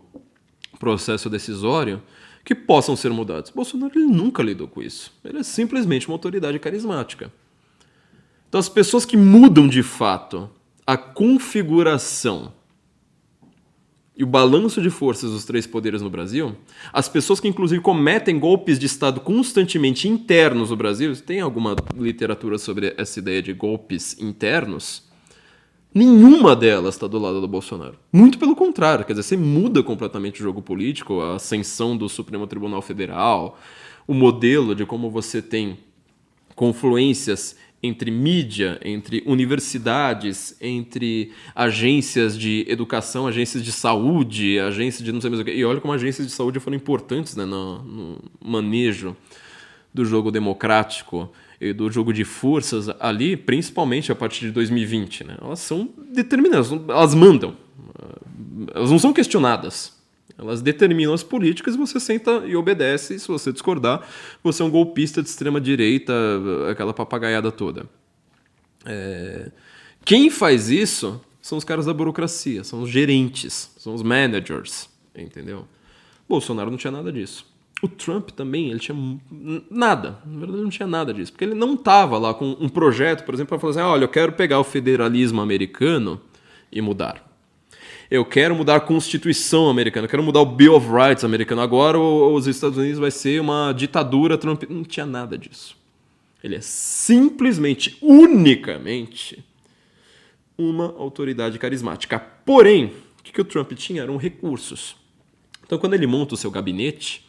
processo decisório que possam ser mudados? Bolsonaro ele nunca lidou com isso. Ele é simplesmente uma autoridade carismática. Então as pessoas que mudam de fato a configuração e o balanço de forças dos 3 poderes no Brasil, as pessoas que inclusive cometem golpes de Estado constantemente internos no Brasil, tem alguma literatura sobre essa ideia de golpes internos? Nenhuma delas está do lado do Bolsonaro. Muito pelo contrário, quer dizer, você muda completamente o jogo político, a ascensão do Supremo Tribunal Federal, o modelo de como você tem confluências entre mídia, entre universidades, entre agências de educação, agências de saúde, agências de não sei mais o que. E olha como agências de saúde foram importantes, né, no manejo do jogo democrático e do jogo de forças ali, principalmente a partir de 2020. Né? Elas são determinadas, elas mandam. Elas não são questionadas. Elas determinam as políticas e você senta e obedece. E se você discordar, você é um golpista de extrema-direita, aquela papagaiada toda. Quem faz isso são os caras da burocracia, são os gerentes, são os managers, entendeu? Bolsonaro não tinha nada disso. O Trump também, ele tinha nada. Na verdade, não tinha nada disso. Porque ele não estava lá com um projeto, por exemplo, para falar assim, olha, eu quero pegar o federalismo americano e mudar. Eu quero mudar a Constituição americana, eu quero mudar o Bill of Rights americano. Agora os Estados Unidos vai ser uma ditadura Trump. Não tinha nada disso. Ele é simplesmente, unicamente, uma autoridade carismática. Porém, o que o Trump tinha eram recursos. Então, quando ele monta o seu gabinete,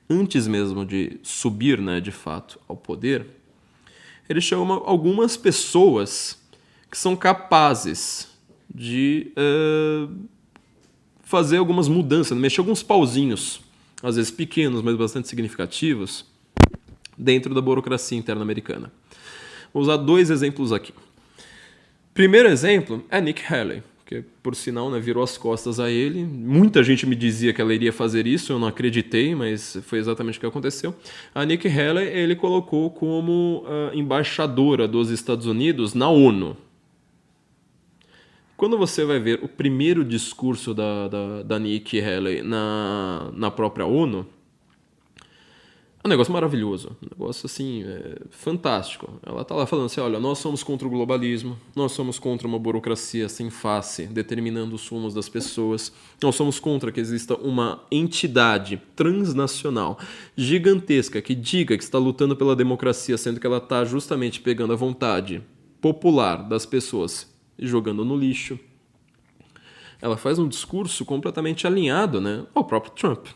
antes mesmo de subir, né, de fato, ao poder, ele chama algumas pessoas que são capazes de fazer algumas mudanças, mexer alguns pauzinhos, às vezes pequenos, mas bastante significativos, dentro da burocracia interna americana. Vou usar 2 exemplos aqui. Primeiro exemplo é Nikki Haley, que por sinal, né, virou as costas a ele. Muita gente me dizia que ela iria fazer isso, eu não acreditei, mas foi exatamente o que aconteceu. A Nikki Haley ele colocou como embaixadora dos Estados Unidos na ONU. Quando você vai ver o primeiro discurso da Nikki Haley na própria ONU, é um negócio maravilhoso, um negócio assim, fantástico. Ela está lá falando assim, olha, nós somos contra o globalismo, nós somos contra uma burocracia sem face, determinando os rumos das pessoas, nós somos contra que exista uma entidade transnacional gigantesca que diga que está lutando pela democracia, sendo que ela está justamente pegando a vontade popular das pessoas e jogando no lixo. Ela faz um discurso completamente alinhado, né, ao próprio Trump.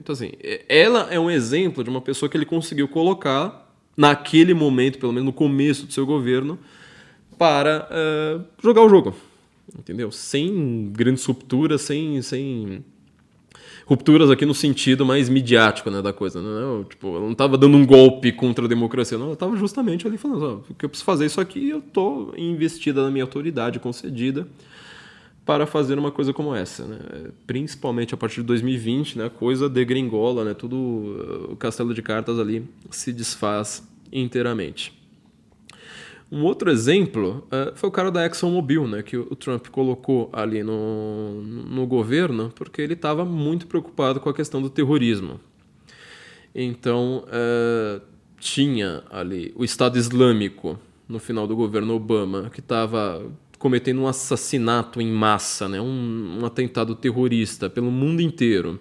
Então, assim, ela é um exemplo de uma pessoa que ele conseguiu colocar naquele momento, pelo menos no começo do seu governo, para jogar o jogo, entendeu? Sem grandes rupturas, sem rupturas aqui no sentido mais midiático, né, da coisa. Não, tipo, ela não estava dando um golpe contra a democracia, não, ela estava justamente ali falando, que eu preciso fazer isso aqui, eu estou investida na minha autoridade concedida para fazer uma coisa como essa, né? Principalmente a partir de 2020, né? A coisa degringola, né? Tudo, o castelo de cartas ali se desfaz inteiramente. Um outro exemplo foi o cara da ExxonMobil, né, que o Trump colocou ali no governo, porque ele estava muito preocupado com a questão do terrorismo. Então, tinha ali o Estado Islâmico, no final do governo Obama, que estava cometendo um assassinato em massa, né, um atentado terrorista pelo mundo inteiro.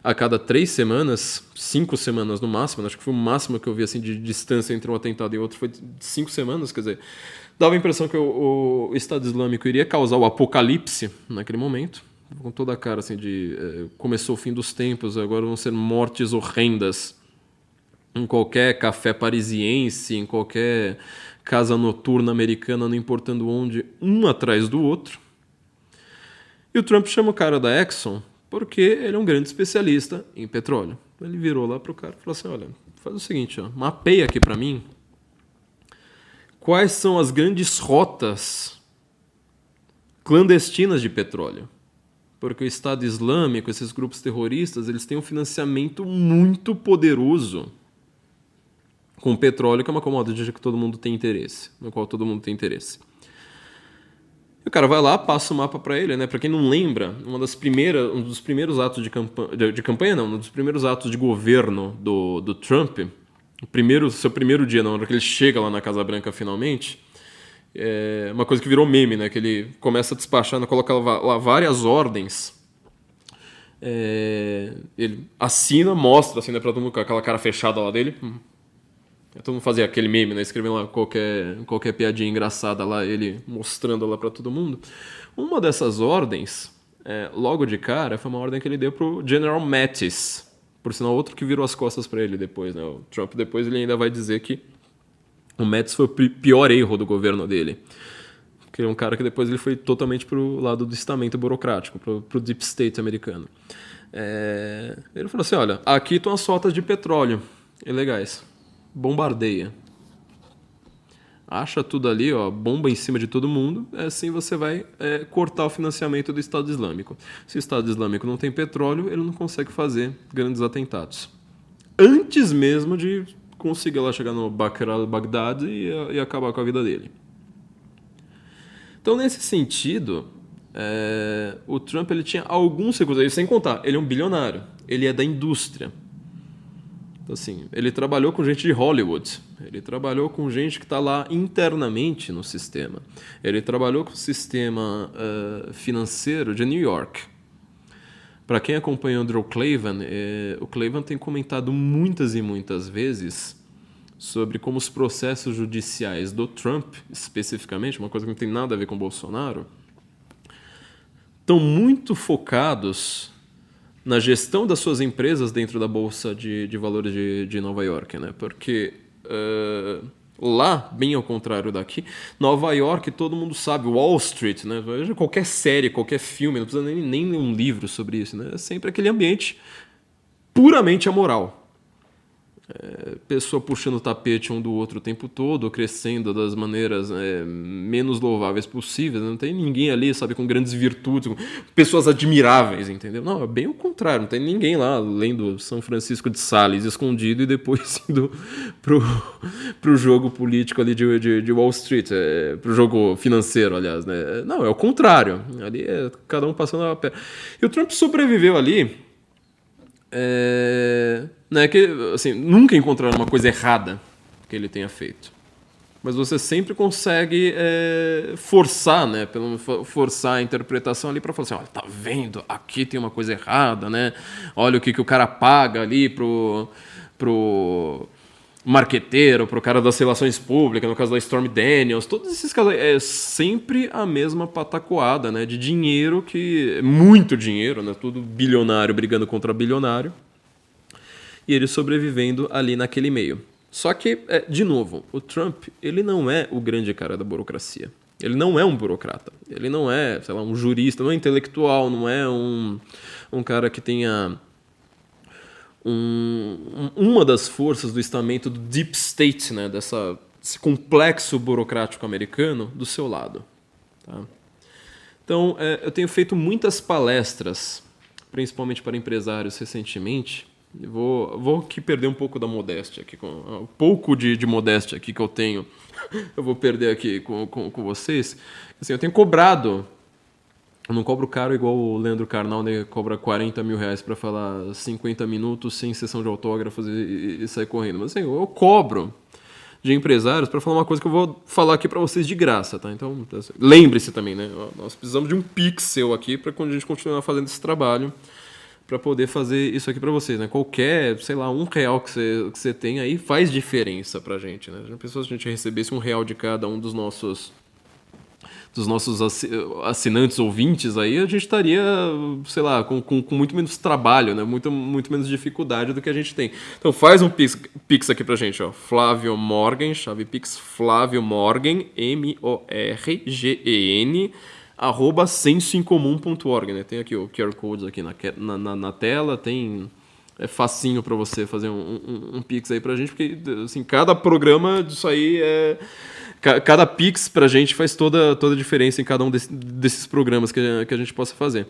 A cada 3 semanas, 5 semanas no máximo, acho que foi o máximo que eu vi assim, de distância entre um atentado e outro, foi 5 semanas, quer dizer, dava a impressão que o Estado Islâmico iria causar o apocalipse naquele momento, com toda a cara assim de começou o fim dos tempos, agora vão ser mortes horrendas em qualquer café parisiense, em qualquer casa noturna americana, não importando onde, um atrás do outro. E o Trump chama o cara da Exxon porque ele é um grande especialista em petróleo. Ele virou lá para o cara e falou assim, olha, faz o seguinte, mapeia aqui para mim quais são as grandes rotas clandestinas de petróleo. Porque o Estado Islâmico, esses grupos terroristas, eles têm um financiamento muito poderoso com petróleo, que é uma commodity que todo mundo tem interesse, no qual todo mundo tem interesse. E o cara vai lá, passa o mapa para ele, né? Para quem não lembra, um dos primeiros atos de campanha, não, um dos primeiros atos de governo do Trump, seu primeiro dia, na hora que ele chega lá na Casa Branca finalmente, é uma coisa que virou meme, né? Que ele começa a despachar, coloca lá várias ordens. Ele assina, mostra assim, né, para todo mundo com aquela cara fechada lá dele. Todo mundo fazia aquele meme, né? Escrevendo lá qualquer piadinha engraçada lá, ele mostrando lá pra todo mundo. Uma dessas ordens, logo de cara, foi uma ordem que ele deu pro General Mattis. Por sinal, outro que virou as costas pra ele depois, né? O Trump depois ele ainda vai dizer que o Mattis foi o pior erro do governo dele. Porque é um cara que depois ele foi totalmente pro lado do estamento burocrático, pro deep state americano. Ele falou assim, olha, aqui estão as rotas de petróleo ilegais. Bombardeia. Acha tudo ali, ó, bomba em cima de todo mundo, assim você vai cortar o financiamento do Estado Islâmico. Se o Estado Islâmico não tem petróleo, ele não consegue fazer grandes atentados. Antes mesmo de conseguir lá chegar no Bakr al-Baghdad e acabar com a vida dele. Então, nesse sentido, o Trump ele tinha alguns recursos, sem contar, ele é um bilionário, ele é da indústria. Então, assim, ele trabalhou com gente de Hollywood, ele trabalhou com gente que está lá internamente no sistema, ele trabalhou com o sistema financeiro de New York. Para quem acompanha o Andrew Klavan, o Klavan tem comentado muitas e muitas vezes sobre como os processos judiciais do Trump, especificamente, uma coisa que não tem nada a ver com o Bolsonaro, estão muito focados na gestão das suas empresas dentro da Bolsa de Valores de Nova York, né? Porque lá, bem ao contrário daqui, Nova York, todo mundo sabe, Wall Street, né? Qualquer série, qualquer filme, não precisa nem ler um livro sobre isso, né? É sempre aquele ambiente puramente amoral. Pessoa puxando o tapete um do outro o tempo todo, crescendo das maneiras menos louváveis possíveis. Não tem ninguém ali, sabe, com grandes virtudes, com pessoas admiráveis, entendeu? Não, é bem o contrário. Não tem ninguém lá lendo São Francisco de Sales escondido e depois indo pro jogo político ali de Wall Street, pro jogo financeiro, aliás, né? Não, é o contrário. Ali é cada um passando a pé. E o Trump sobreviveu ali. Né, que, assim, nunca encontraram uma coisa errada que ele tenha feito. Mas você sempre consegue forçar, né, forçar a interpretação ali para falar assim, olha, tá vendo? Aqui tem uma coisa errada, né? Olha o que o cara paga ali pro marqueteiro, pro cara das relações públicas, no caso da Stormy Daniels, todos esses casos, é sempre a mesma patacoada, né, de dinheiro, muito dinheiro, né, tudo bilionário brigando contra bilionário, e ele sobrevivendo ali naquele meio. Só que, de novo, o Trump, ele não é o grande cara da burocracia. Ele não é um burocrata. Ele não é, sei lá, um jurista, não é intelectual, não é um cara que tenha uma das forças do estamento do Deep State, né, desse complexo burocrático americano, do seu lado. Tá? Então, eu tenho feito muitas palestras, principalmente para empresários recentemente. Vou aqui perder um pouco da modéstia, aqui, um pouco de modéstia aqui que eu tenho, eu vou perder aqui com vocês. Assim, eu tenho cobrado, eu não cobro caro igual o Leandro Carnal, né, cobra 40 mil reais para falar 50 minutos sem sessão de autógrafos e sair correndo. Mas assim, eu cobro de empresários para falar uma coisa que eu vou falar aqui para vocês de graça, tá? Então, lembre-se também, né? Nós precisamos de um pixel aqui para quando a gente continuar fazendo esse trabalho, para poder fazer isso aqui para vocês, né? Qualquer, sei lá, R$1 que você tem aí faz diferença pra gente, né? Já pensou se a gente recebesse R$1 de cada um dos nossos assinantes ouvintes aí, a gente estaria, sei lá, com muito menos trabalho, né? Muito menos dificuldade do que a gente tem. Então faz um pix aqui pra gente, ó. Flávio Morgan, chave pix Flávio Morgan, MORGEN, @sensoincomum.org, né? Tem aqui o QR Code aqui na tela, tem... É facinho para você fazer um pix aí pra gente, porque assim, cada programa disso aí cada pix pra gente faz toda a diferença em cada um desses programas que a gente possa fazer.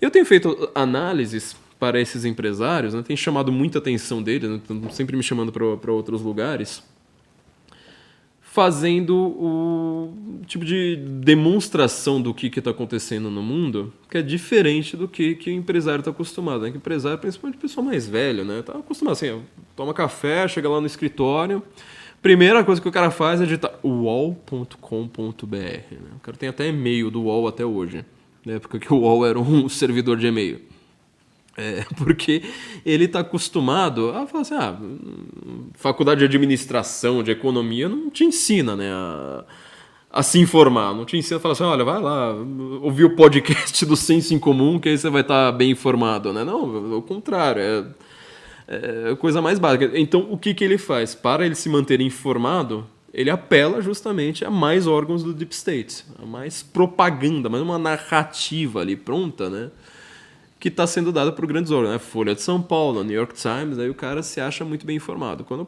Eu tenho feito análises para esses empresários, né, tem chamado muita atenção deles, né, estão sempre me chamando para outros lugares, fazendo o tipo de demonstração do que está acontecendo no mundo, que é diferente do que o empresário está acostumado. Né? Que o empresário, principalmente o pessoal mais velho, né? Tá acostumado assim, toma café, chega lá no escritório, primeira coisa que o cara faz é digitar uol.com.br. Né? O cara tem até e-mail do UOL até hoje, né? Porque o UOL era um servidor de e-mail. Porque ele está acostumado a falar assim, faculdade de administração, de economia, não te ensina, né, a se informar, não te ensina a falar assim, olha, vai lá, ouvir o podcast do Senso em Comum, que aí você vai estar bem informado, né? Não, ao contrário, é coisa mais básica. Então, o que ele faz? Para ele se manter informado, ele apela justamente a mais órgãos do Deep State, a mais propaganda, mais uma narrativa ali pronta, né? Que está sendo dada por grandes órgãos, né? Folha de São Paulo, New York Times, aí o cara se acha muito bem informado. Quando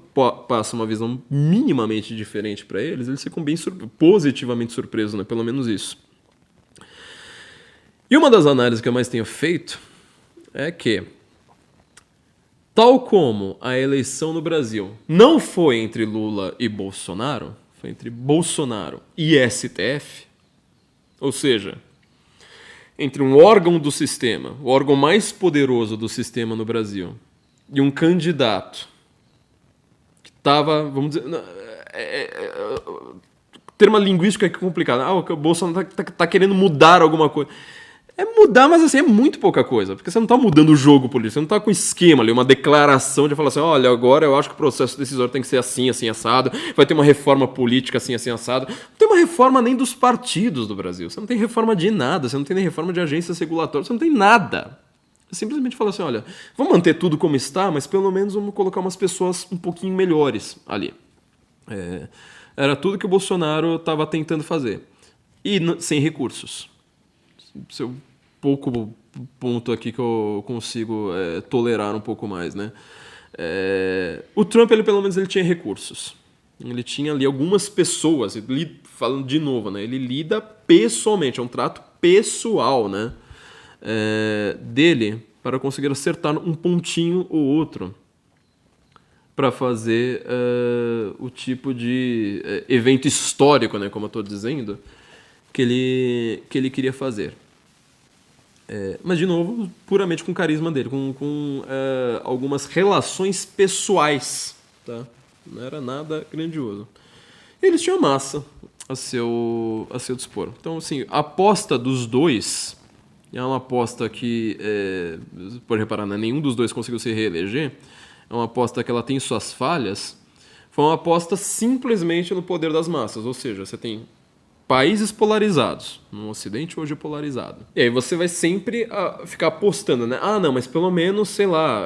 passa uma visão minimamente diferente para eles ficam bem positivamente surpresos, né? Pelo menos isso. E uma das análises que eu mais tenho feito é que, tal como a eleição no Brasil não foi entre Lula e Bolsonaro, foi entre Bolsonaro e STF, ou seja, entre um órgão do sistema, o órgão mais poderoso do sistema no Brasil, e um candidato que estava, vamos dizer... termo linguístico é complicado. O Bolsonaro tá querendo mudar alguma coisa. É mudar, mas assim, é muito pouca coisa. Porque você não está mudando o jogo político, você não está com esquema ali, uma declaração de falar assim, olha, agora eu acho que o processo decisório tem que ser assim, assim, assado, vai ter uma reforma política assim, assim, assado. Não tem uma reforma nem dos partidos do Brasil, você não tem reforma de nada, você não tem nem reforma de agências regulatórias, você não tem nada. Você simplesmente fala assim, olha, vamos manter tudo como está, mas pelo menos vamos colocar umas pessoas um pouquinho melhores ali. Era tudo que o Bolsonaro estava tentando fazer. E sem recursos. Seu pouco ponto aqui que eu consigo tolerar um pouco mais, né? O Trump, ele pelo menos ele tinha recursos. Ele tinha ali algumas pessoas, falando de novo, né? Ele lida pessoalmente, é um trato pessoal, né? Dele para conseguir acertar um pontinho ou outro para fazer o tipo de evento histórico, né? Como eu estou dizendo, que ele queria fazer. Mas, de novo, puramente com o carisma dele, com algumas relações pessoais, tá? Não era nada grandioso. Eles tinham massa a seu dispor. Então, assim, a aposta dos dois é uma aposta que, você pode reparar, né? Nenhum dos dois conseguiu se reeleger. É uma aposta que ela tem suas falhas. Foi uma aposta simplesmente no poder das massas, ou seja, você tem países polarizados, no Ocidente hoje polarizado. E aí você vai sempre ficar apostando, né? Não, mas pelo menos, sei lá,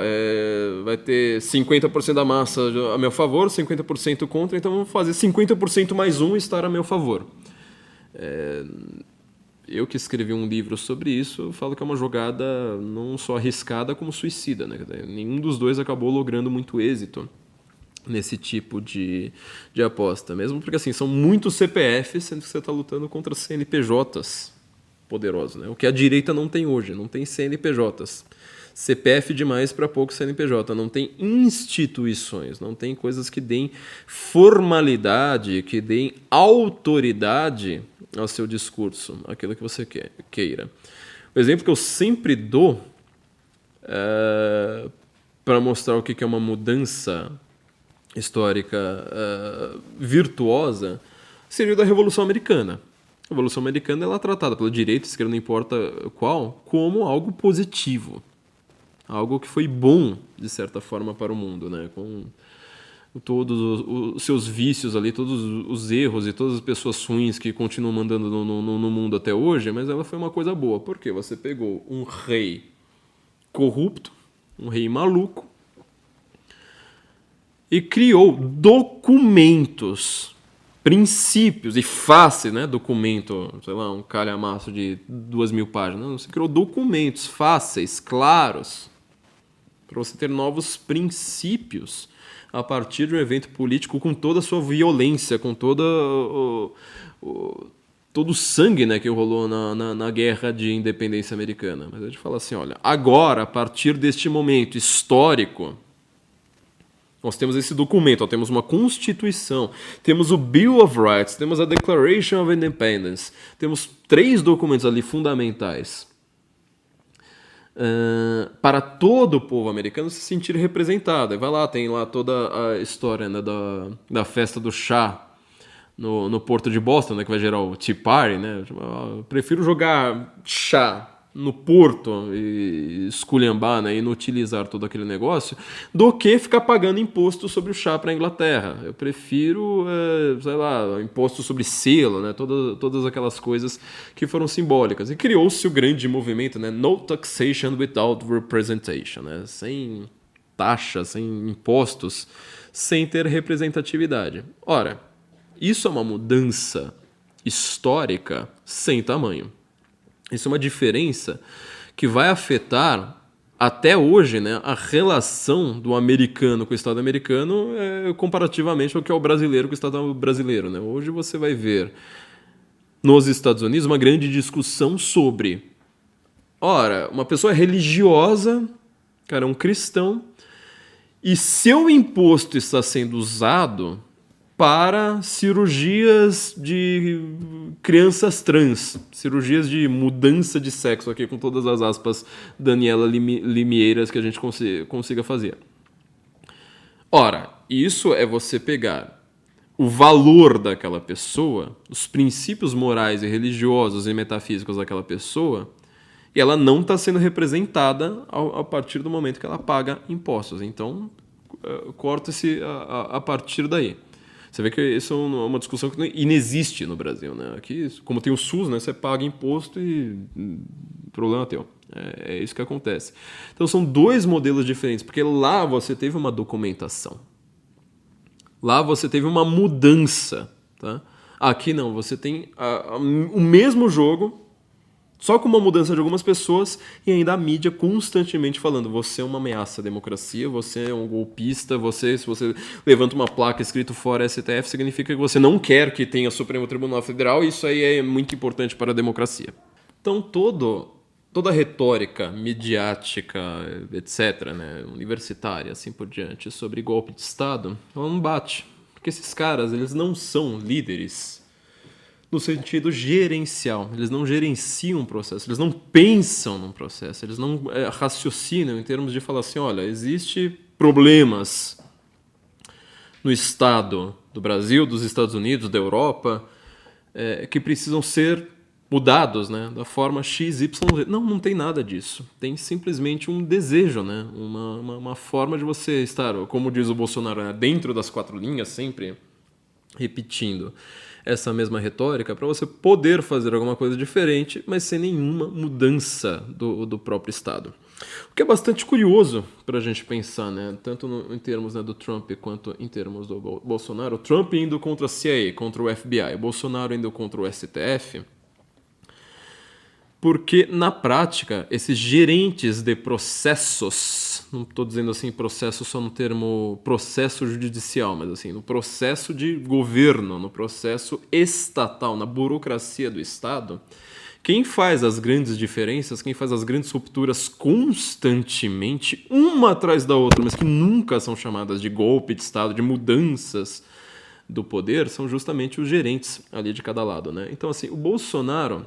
vai ter 50% da massa a meu favor, 50% contra, então vamos fazer 50% mais um estar a meu favor. Eu que escrevi um livro sobre isso, eu falo que é uma jogada não só arriscada, como suicida, né? Nenhum dos dois acabou logrando muito êxito nesse tipo de aposta, mesmo porque assim, são muitos CPFs, sendo que você está lutando contra CNPJs poderosos, né? O que a direita não tem hoje, não tem CNPJs. CPF demais para pouco CNPJ, não tem instituições, não tem coisas que deem formalidade, que deem autoridade ao seu discurso, aquilo que você queira. O exemplo que eu sempre dou para mostrar o que é uma mudança histórica virtuosa seria da Revolução Americana. A Revolução Americana ela é tratada pela direita, esquerda, não importa qual, como algo positivo. Algo que foi bom, de certa forma, para o mundo, né? Com todos os seus vícios ali, todos os erros e todas as pessoas ruins que continuam mandando no mundo até hoje, mas ela foi uma coisa boa. Por quê? Você pegou um rei corrupto, um rei maluco, e criou documentos, princípios, e fácil, né? Documento, sei lá, um calhamaço de 2.000 páginas. Não, você criou documentos fáceis, claros, para você ter novos princípios a partir de um evento político com toda a sua violência, com todo o sangue, né, que rolou na guerra de independência americana. Mas a gente fala assim, olha, agora, a partir deste momento histórico, nós temos esse documento, temos uma Constituição, temos o Bill of Rights, temos a Declaration of Independence, temos 3 documentos ali fundamentais para todo o povo americano se sentir representado. Vai lá, tem lá toda a história, né, da festa do chá no Porto de Boston, né, que vai gerar o Tea Party, né? Eu prefiro jogar chá no Porto e esculhambar, né, inutilizar todo aquele negócio, do que ficar pagando imposto sobre o chá para a Inglaterra. Eu prefiro, sei lá, imposto sobre selo, né, todas aquelas coisas que foram simbólicas. E criou-se o grande movimento, né, No Taxation Without Representation, né, sem taxa, sem impostos, sem ter representatividade. Ora, isso é uma mudança histórica sem tamanho. Isso é uma diferença que vai afetar, até hoje, né, a relação do americano com o Estado americano comparativamente ao que é o brasileiro com o Estado brasileiro, né? Hoje você vai ver nos Estados Unidos uma grande discussão sobre, ora, uma pessoa religiosa, cara, um cristão, e seu imposto está sendo usado para cirurgias de crianças trans, cirurgias de mudança de sexo, aqui com todas as aspas Daniela Limieiras que a gente consiga fazer. Ora, isso é você pegar o valor daquela pessoa, os princípios morais e religiosos e metafísicos daquela pessoa, e ela não está sendo representada a partir do momento que ela paga impostos. Então, corta-se a partir daí. Você vê que isso é uma discussão que inexiste no Brasil, né? Aqui, como tem o SUS, né? Você paga imposto e problema teu. É isso que acontece. Então são 2 modelos diferentes, porque lá você teve uma documentação. Lá você teve uma mudança, tá? Aqui não, você tem o mesmo jogo, só com uma mudança de algumas pessoas e ainda a mídia constantemente falando: você é uma ameaça à democracia, você é um golpista, se você levanta uma placa escrito fora STF, significa que você não quer que tenha Supremo Tribunal Federal, e isso aí é muito importante para a democracia. Então toda a retórica midiática, etc., né, universitária, assim por diante, sobre golpe de Estado, ela não bate. Porque esses caras, eles não são líderes no sentido gerencial. Eles não gerenciam um processo, eles não pensam num processo, eles não raciocinam em termos de falar assim, olha, existe problemas no Estado do Brasil, dos Estados Unidos, da Europa, que precisam ser mudados, né, da forma X, Y, Z. Não tem nada disso. Tem simplesmente um desejo, né, uma forma de você estar, como diz o Bolsonaro, né, dentro das 4 linhas, sempre repetindo essa mesma retórica, para você poder fazer alguma coisa diferente, mas sem nenhuma mudança do próprio Estado. O que é bastante curioso para a gente pensar, né? Tanto em termos, né, do Trump quanto em termos do Bolsonaro. O Trump indo contra a CIA, contra o FBI, o Bolsonaro indo contra o STF, porque, na prática, esses gerentes de processos, não estou dizendo assim processo só no termo processo judicial, mas assim, no processo de governo, no processo estatal, na burocracia do Estado, Quem faz as grandes diferenças, quem faz as grandes rupturas constantemente, uma atrás da outra, mas que nunca são chamadas de golpe de Estado, de mudanças do poder, são justamente os gerentes ali de cada lado, né? Então, assim, o Bolsonaro,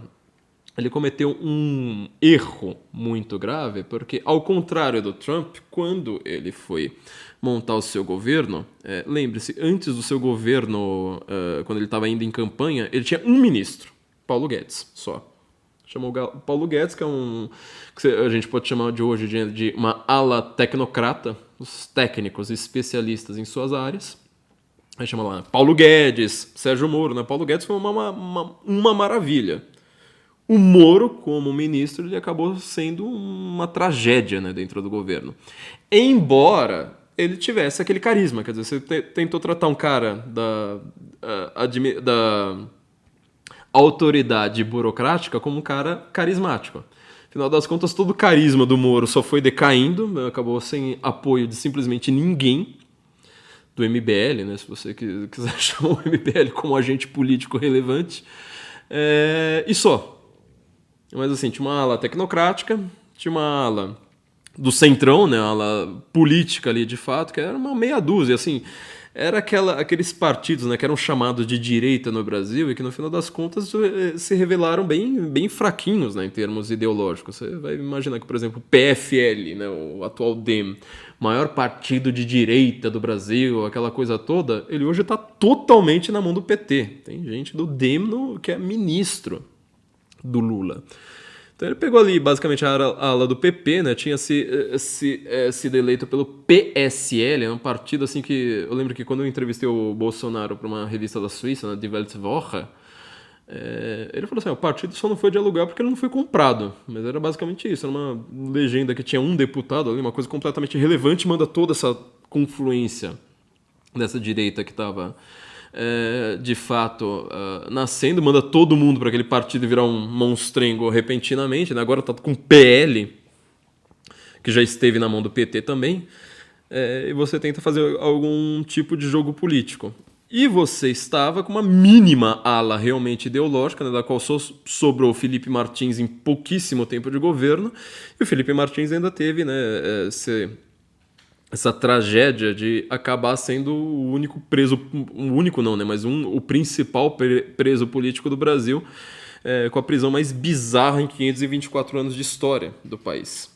ele cometeu um erro muito grave, porque, ao contrário do Trump, quando ele foi montar o seu governo, lembre-se, antes do seu governo, quando ele estava ainda em campanha, ele tinha um ministro, Paulo Guedes, só. Chamou Paulo Guedes, que é que a gente pode chamar de hoje de uma ala tecnocrata, os técnicos especialistas em suas áreas. Aí chama lá Paulo Guedes, Sérgio Moro, né? Paulo Guedes foi uma maravilha. O Moro, como ministro, ele acabou sendo uma tragédia, né, dentro do governo. Embora ele tivesse aquele carisma, quer dizer, você tentou tratar um cara da autoridade burocrática como um cara carismático. Afinal das contas, todo o carisma do Moro só foi decaindo, acabou sem apoio de simplesmente ninguém, do MBL, né, se você quiser chamar o MBL como agente político relevante, e só. Mas assim, tinha uma ala tecnocrática, tinha uma ala do centrão, né, uma ala política ali de fato, que era uma meia dúzia, assim, era aqueles partidos, né, que eram chamados de direita no Brasil e que no final das contas se revelaram bem fraquinhos, né, em termos ideológicos. Você vai imaginar que, por exemplo, o PFL, né, o atual DEM, maior partido de direita do Brasil, aquela coisa toda, ele hoje está totalmente na mão do PT. Tem gente do DEM que é ministro do Lula. Então ele pegou ali basicamente a ala do PP, né? Tinha sido eleito pelo PSL, um partido assim que... Eu lembro que quando eu entrevistei o Bolsonaro para uma revista da Suíça, né, Die Weltwoche, ele falou assim, o partido só não foi dialogar porque ele não foi comprado. Mas era basicamente isso, era uma legenda que tinha um deputado ali, uma coisa completamente irrelevante, manda toda essa confluência dessa direita que estava... de fato nascendo, manda todo mundo para aquele partido virar um monstrengo repentinamente, né? Agora está com o PL, que já esteve na mão do PT também, e você tenta fazer algum tipo de jogo político. E você estava com uma mínima ala realmente ideológica, né, da qual sobrou o Felipe Martins em pouquíssimo tempo de governo, e o Felipe Martins ainda teve, né, essa tragédia de acabar sendo o único preso, o único não, né, mas o principal preso político do Brasil, com a prisão mais bizarra em 524 anos de história do país.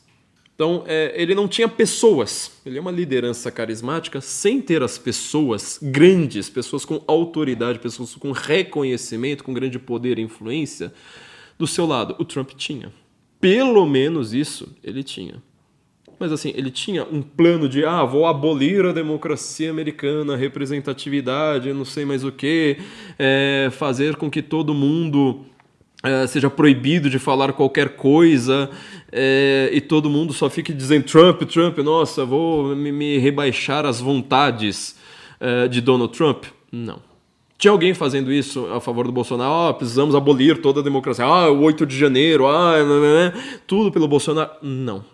Então, ele não tinha pessoas, ele é uma liderança carismática sem ter as pessoas grandes, pessoas com autoridade, pessoas com reconhecimento, com grande poder e influência do seu lado. O Trump tinha. Pelo menos isso ele tinha. Mas assim, ele tinha um plano de vou abolir a democracia americana, a representatividade, não sei mais o que, fazer com que todo mundo seja proibido de falar qualquer coisa, e todo mundo só fique dizendo Trump, nossa, vou me rebaixar às vontades de Donald Trump. Não. Tinha alguém fazendo isso a favor do Bolsonaro? Precisamos abolir toda a democracia. O 8 de janeiro, tudo pelo Bolsonaro. Não.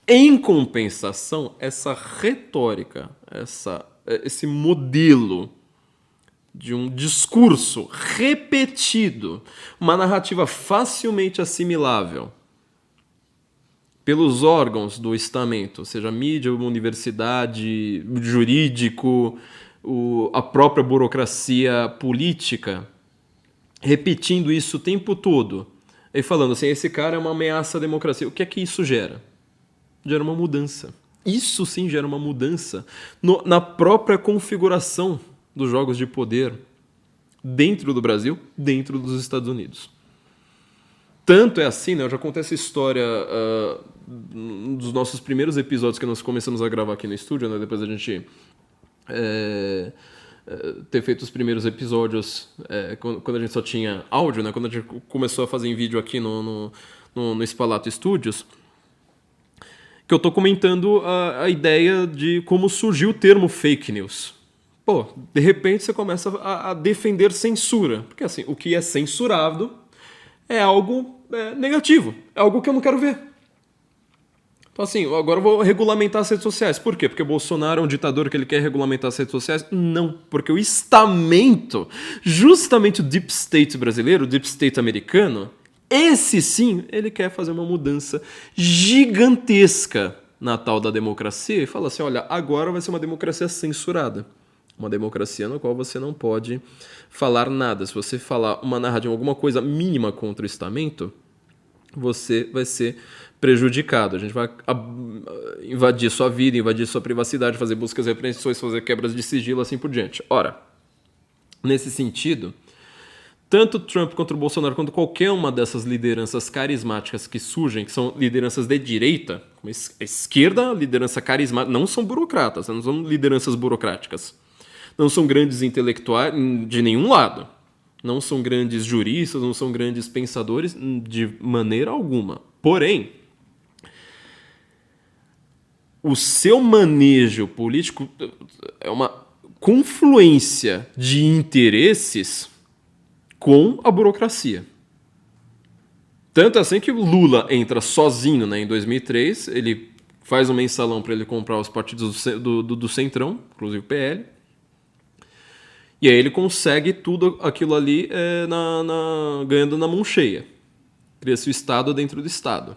Em compensação, essa retórica, esse modelo de um discurso repetido, uma narrativa facilmente assimilável pelos órgãos do estamento, seja mídia, universidade, jurídico, a própria burocracia política, repetindo isso o tempo todo, e falando assim, esse cara é uma ameaça à democracia. O que é que isso gera? Gera uma mudança. Isso sim gera uma mudança na própria configuração dos jogos de poder dentro do Brasil, dentro dos Estados Unidos. Tanto é assim, né? Eu já contei essa história dos nossos primeiros episódios que nós começamos a gravar aqui no estúdio, né? Depois da gente ter feito os primeiros episódios quando a gente só tinha áudio, né? Quando a gente começou a fazer em vídeo aqui no Spalato Studios, que eu tô comentando a ideia de como surgiu o termo fake news. Pô, de repente você começa a defender censura. Porque assim, o que é censurado é algo negativo. É algo que eu não quero ver. Então assim, agora eu vou regulamentar as redes sociais. Por quê? Porque o Bolsonaro é um ditador que ele quer regulamentar as redes sociais? Não, porque o estamento, justamente o Deep State brasileiro, o Deep State americano, esse sim, ele quer fazer uma mudança gigantesca na tal da democracia e fala assim, olha, agora vai ser uma democracia censurada. Uma democracia na qual você não pode falar nada. Se você falar uma narrativa, alguma coisa mínima contra o estamento, você vai ser prejudicado. A gente vai invadir sua vida, invadir sua privacidade, fazer buscas e apreensões, fazer quebras de sigilo, assim por diante. Ora, nesse sentido, tanto Trump quanto o Bolsonaro, quanto qualquer uma dessas lideranças carismáticas que surgem, que são lideranças de direita, como a esquerda, liderança carismática, não são burocratas, não são lideranças burocráticas. Não são grandes intelectuais de nenhum lado. Não são grandes juristas, não são grandes pensadores de maneira alguma. Porém, o seu manejo político é uma confluência de interesses com a burocracia. Tanto assim que o Lula entra sozinho, né, em 2003, ele faz um mensalão para ele comprar os partidos do Centrão, inclusive o PL, e aí ele consegue tudo aquilo ali ganhando na mão cheia. Cria-se o Estado dentro do Estado.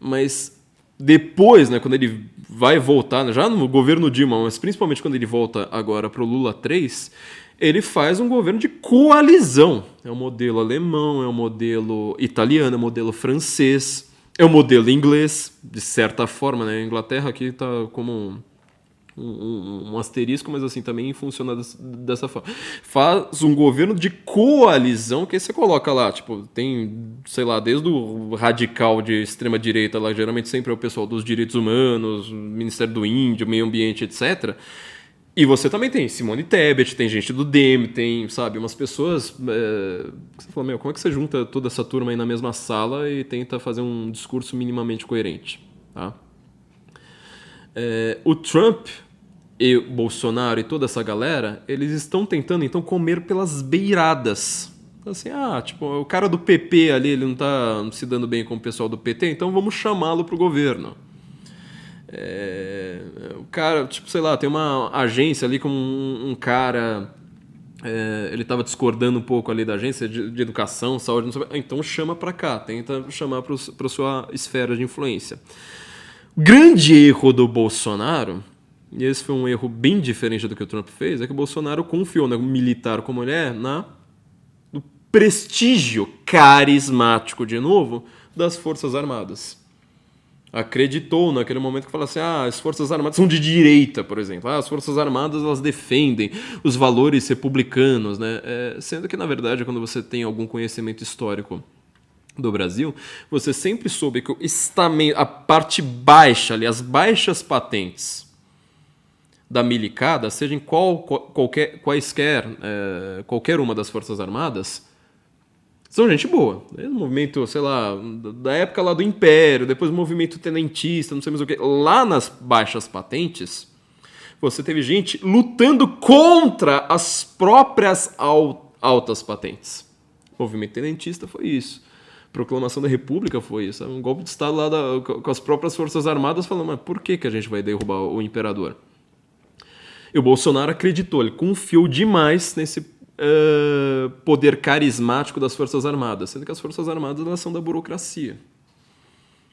Mas depois, né, quando ele vai voltar, né, já no governo Dilma, mas principalmente quando ele volta agora para o Lula 3, ele faz um governo de coalizão. É o modelo alemão, é o modelo italiano, é o modelo francês, é o modelo inglês, de certa forma, né? A Inglaterra aqui está como um asterisco, mas assim, também funciona dessa forma. Faz um governo de coalizão, que aí você coloca lá, tipo, tem, sei lá, desde o radical de extrema-direita, lá geralmente sempre é o pessoal dos direitos humanos, Ministério do Índio, Meio Ambiente, etc. E você também tem Simone Tebet, tem gente do DEM, tem, sabe, umas pessoas... Você fala, meu, como é que você junta toda essa turma aí na mesma sala e tenta fazer um discurso minimamente coerente, tá? O Trump e o Bolsonaro e toda essa galera, eles estão tentando, então, comer pelas beiradas. Assim, tipo, o cara do PP ali, ele não tá se dando bem com o pessoal do PT, então vamos chamá-lo pro governo. O cara, tipo, sei lá, tem uma agência ali com um cara... ele estava discordando um pouco ali da agência de educação, saúde, não sei, então chama pra cá, tenta chamar pra sua esfera de influência. O grande erro do Bolsonaro, e esse foi um erro bem diferente do que o Trump fez, é que o Bolsonaro confiou no militar como ele é no prestígio carismático, de novo, das Forças Armadas. Acreditou naquele momento que falou assim, as Forças Armadas são de direita, por exemplo. As Forças Armadas, elas defendem os valores republicanos, né? Sendo que, na verdade, quando você tem algum conhecimento histórico do Brasil, você sempre soube que a parte baixa ali, as baixas patentes da milicada, seja em qualquer uma das Forças Armadas, são gente boa. O movimento, sei lá, da época lá do Império, depois o movimento tenentista, não sei mais o que. Lá nas baixas patentes, você teve gente lutando contra as próprias altas patentes. O movimento tenentista foi isso. Proclamação da República foi isso. Um golpe de Estado lá com as próprias Forças Armadas falando, mas por que a gente vai derrubar o imperador? E o Bolsonaro acreditou, ele confiou demais nesse poder carismático das Forças Armadas, sendo que as Forças Armadas, elas são da burocracia.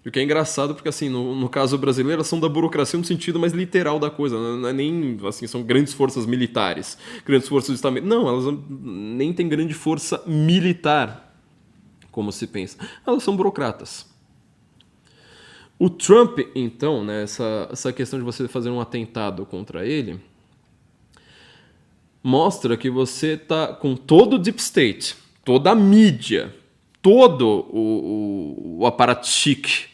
E o que é engraçado, porque assim, no caso brasileiro, elas são da burocracia no sentido mais literal da coisa, não é nem assim, são grandes forças militares, grandes forças de Estado. Não, elas nem têm grande força militar, como se pensa. Elas são burocratas. O Trump, então, né, essa questão de você fazer um atentado contra ele, mostra que você está com todo o Deep State, toda a mídia, todo o aparato chique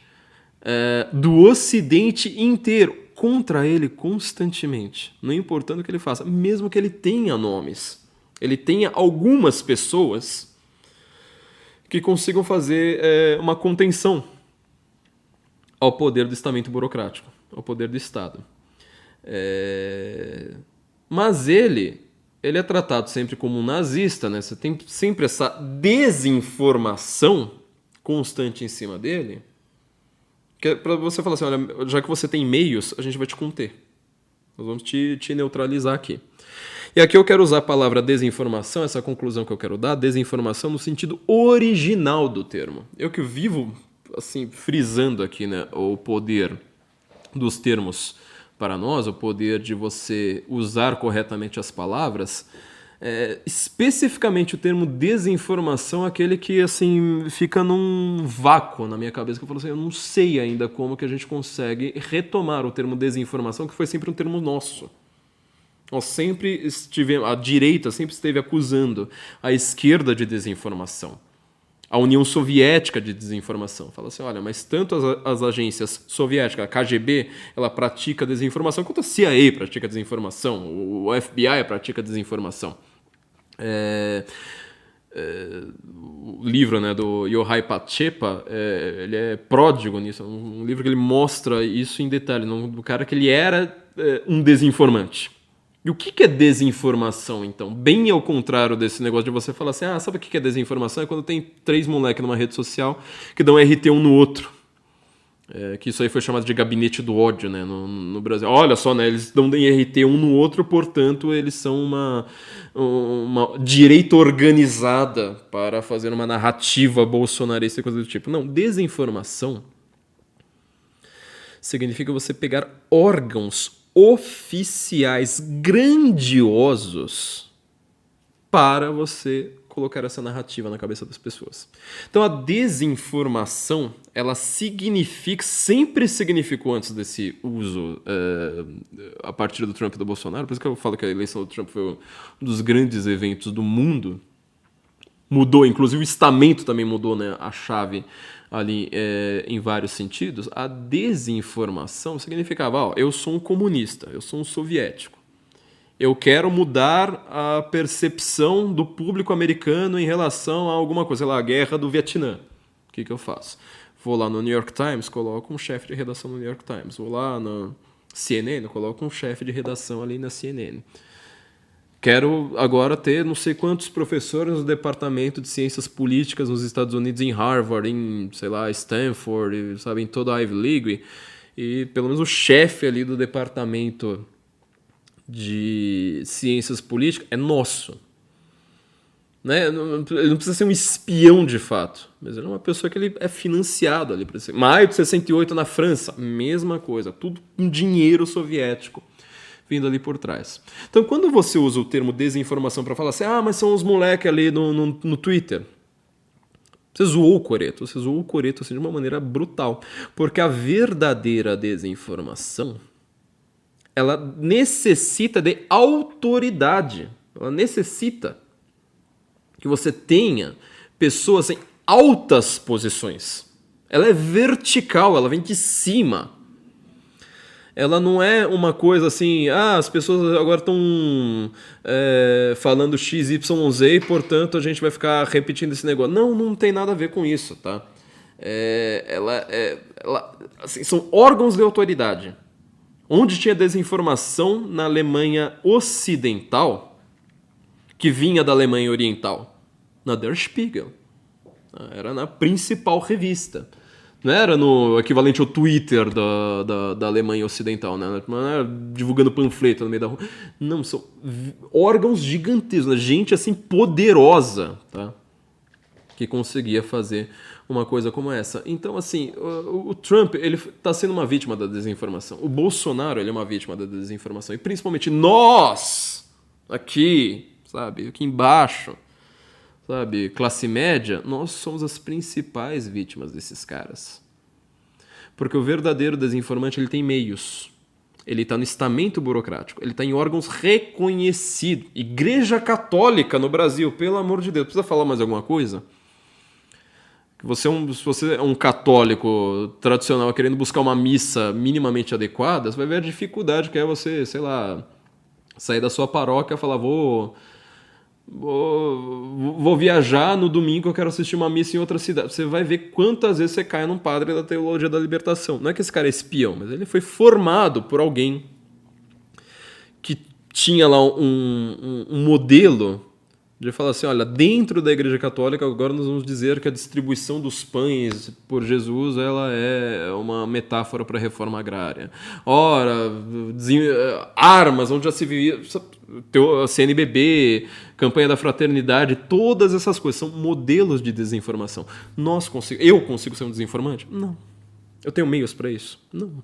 do Ocidente inteiro contra ele constantemente, não importando o que ele faça, mesmo que ele tenha nomes, ele tenha algumas pessoas que consigam fazer uma contenção ao poder do estamento burocrático, ao poder do Estado. Mas ele é tratado sempre como um nazista, né? Você tem sempre essa desinformação constante em cima dele, que é para você falar assim, olha, já que você tem meios, a gente vai te conter. Nós vamos te neutralizar aqui. E aqui eu quero usar a palavra desinformação, essa conclusão que eu quero dar, desinformação no sentido original do termo. Eu que vivo, assim, frisando aqui, né, o poder dos termos para nós, o poder de você usar corretamente as palavras. Especificamente o termo desinformação é aquele que assim fica num vácuo na minha cabeça, que eu falo assim, eu não sei ainda como que a gente consegue retomar o termo desinformação, que foi sempre um termo nosso. Nós sempre estivemos, a direita sempre esteve acusando a esquerda de desinformação, a União Soviética de desinformação. Fala assim, olha, mas tanto as agências soviéticas, a KGB, ela pratica desinformação, quanto a CIA pratica desinformação, o FBI pratica desinformação. O livro, né, do Yohai Pachepa, ele é pródigo nisso, um livro que ele mostra isso em detalhe, do cara que ele era um desinformante. E o que é desinformação, então? Bem ao contrário desse negócio de você falar assim, sabe o que é desinformação? É quando tem 3 moleques numa rede social que dão RT um no outro. Que isso aí foi chamado de gabinete do ódio, né, no Brasil. Olha só, né, eles dão RT um no outro, portanto, eles são uma direita organizada para fazer uma narrativa bolsonarista e coisa do tipo. Não, desinformação significa você pegar órgãos oficiais grandiosos para você colocar essa narrativa na cabeça das pessoas. Então a desinformação, ela significa, sempre significou antes desse uso a partir do Trump e do Bolsonaro, por isso que eu falo que a eleição do Trump foi um dos grandes eventos do mundo, mudou, inclusive o estamento também mudou, né, a chave ali em vários sentidos. A desinformação significava, eu sou um comunista, eu sou um soviético. Eu quero mudar a percepção do público americano em relação a alguma coisa, sei lá, a guerra do Vietnã. O que eu faço? Vou lá no New York Times, coloco um chefe de redação no New York Times. Vou lá na CNN, coloco um chefe de redação ali na CNN. Quero agora ter não sei quantos professores no departamento de ciências políticas nos Estados Unidos, em Harvard, em, sei lá, Stanford, sabe, em toda a Ivy League. E pelo menos o chefe ali do departamento de ciências políticas é nosso. Né? Ele não precisa ser um espião de fato, mas ele é uma pessoa que ele é financiado ali. Maio de 68 na França, mesma coisa, tudo com dinheiro soviético vindo ali por trás. Então, quando você usa o termo desinformação para falar assim, mas são os moleques ali no Twitter, você zoou o Coreto assim, de uma maneira brutal, porque a verdadeira desinformação, ela necessita de autoridade, ela necessita que você tenha pessoas em altas posições. Ela é vertical, ela vem de cima. Ela não é uma coisa assim, as pessoas agora estão falando XYZ e, portanto, a gente vai ficar repetindo esse negócio. Não tem nada a ver com isso, tá? Assim, são órgãos de autoridade. Onde tinha desinformação na Alemanha Ocidental, que vinha da Alemanha Oriental? Na Der Spiegel. Era na principal revista. Não era no equivalente ao Twitter da Alemanha Ocidental, né? Não era divulgando panfleto no meio da rua. Não, são órgãos gigantescos, né? Gente assim poderosa, tá? Que conseguia fazer uma coisa como essa. Então, assim, o Trump, ele está sendo uma vítima da desinformação. O Bolsonaro, ele é uma vítima da desinformação. E principalmente nós, aqui, sabe, aqui embaixo, sabe, classe média, nós somos as principais vítimas desses caras. Porque o verdadeiro desinformante, ele tem meios. Ele está no estamento burocrático. Ele está em órgãos reconhecidos. Igreja Católica no Brasil, pelo amor de Deus. Precisa falar mais alguma coisa? Se você é um católico tradicional querendo buscar uma missa minimamente adequada, você vai ver a dificuldade que é você, sei lá, sair da sua paróquia e falar, vou viajar no domingo, eu quero assistir uma missa em outra cidade. Você vai ver quantas vezes você cai num padre da teologia da libertação. Não é que esse cara é espião, mas ele foi formado por alguém que tinha lá um modelo de falar assim, olha, dentro da Igreja Católica agora nós vamos dizer que a distribuição dos pães por Jesus, ela é uma metáfora para a reforma agrária. Ora, armas, onde já se vivia... CNBB, campanha da fraternidade, todas essas coisas são modelos de desinformação. Eu consigo ser um desinformante? Não. Eu tenho meios para isso? Não.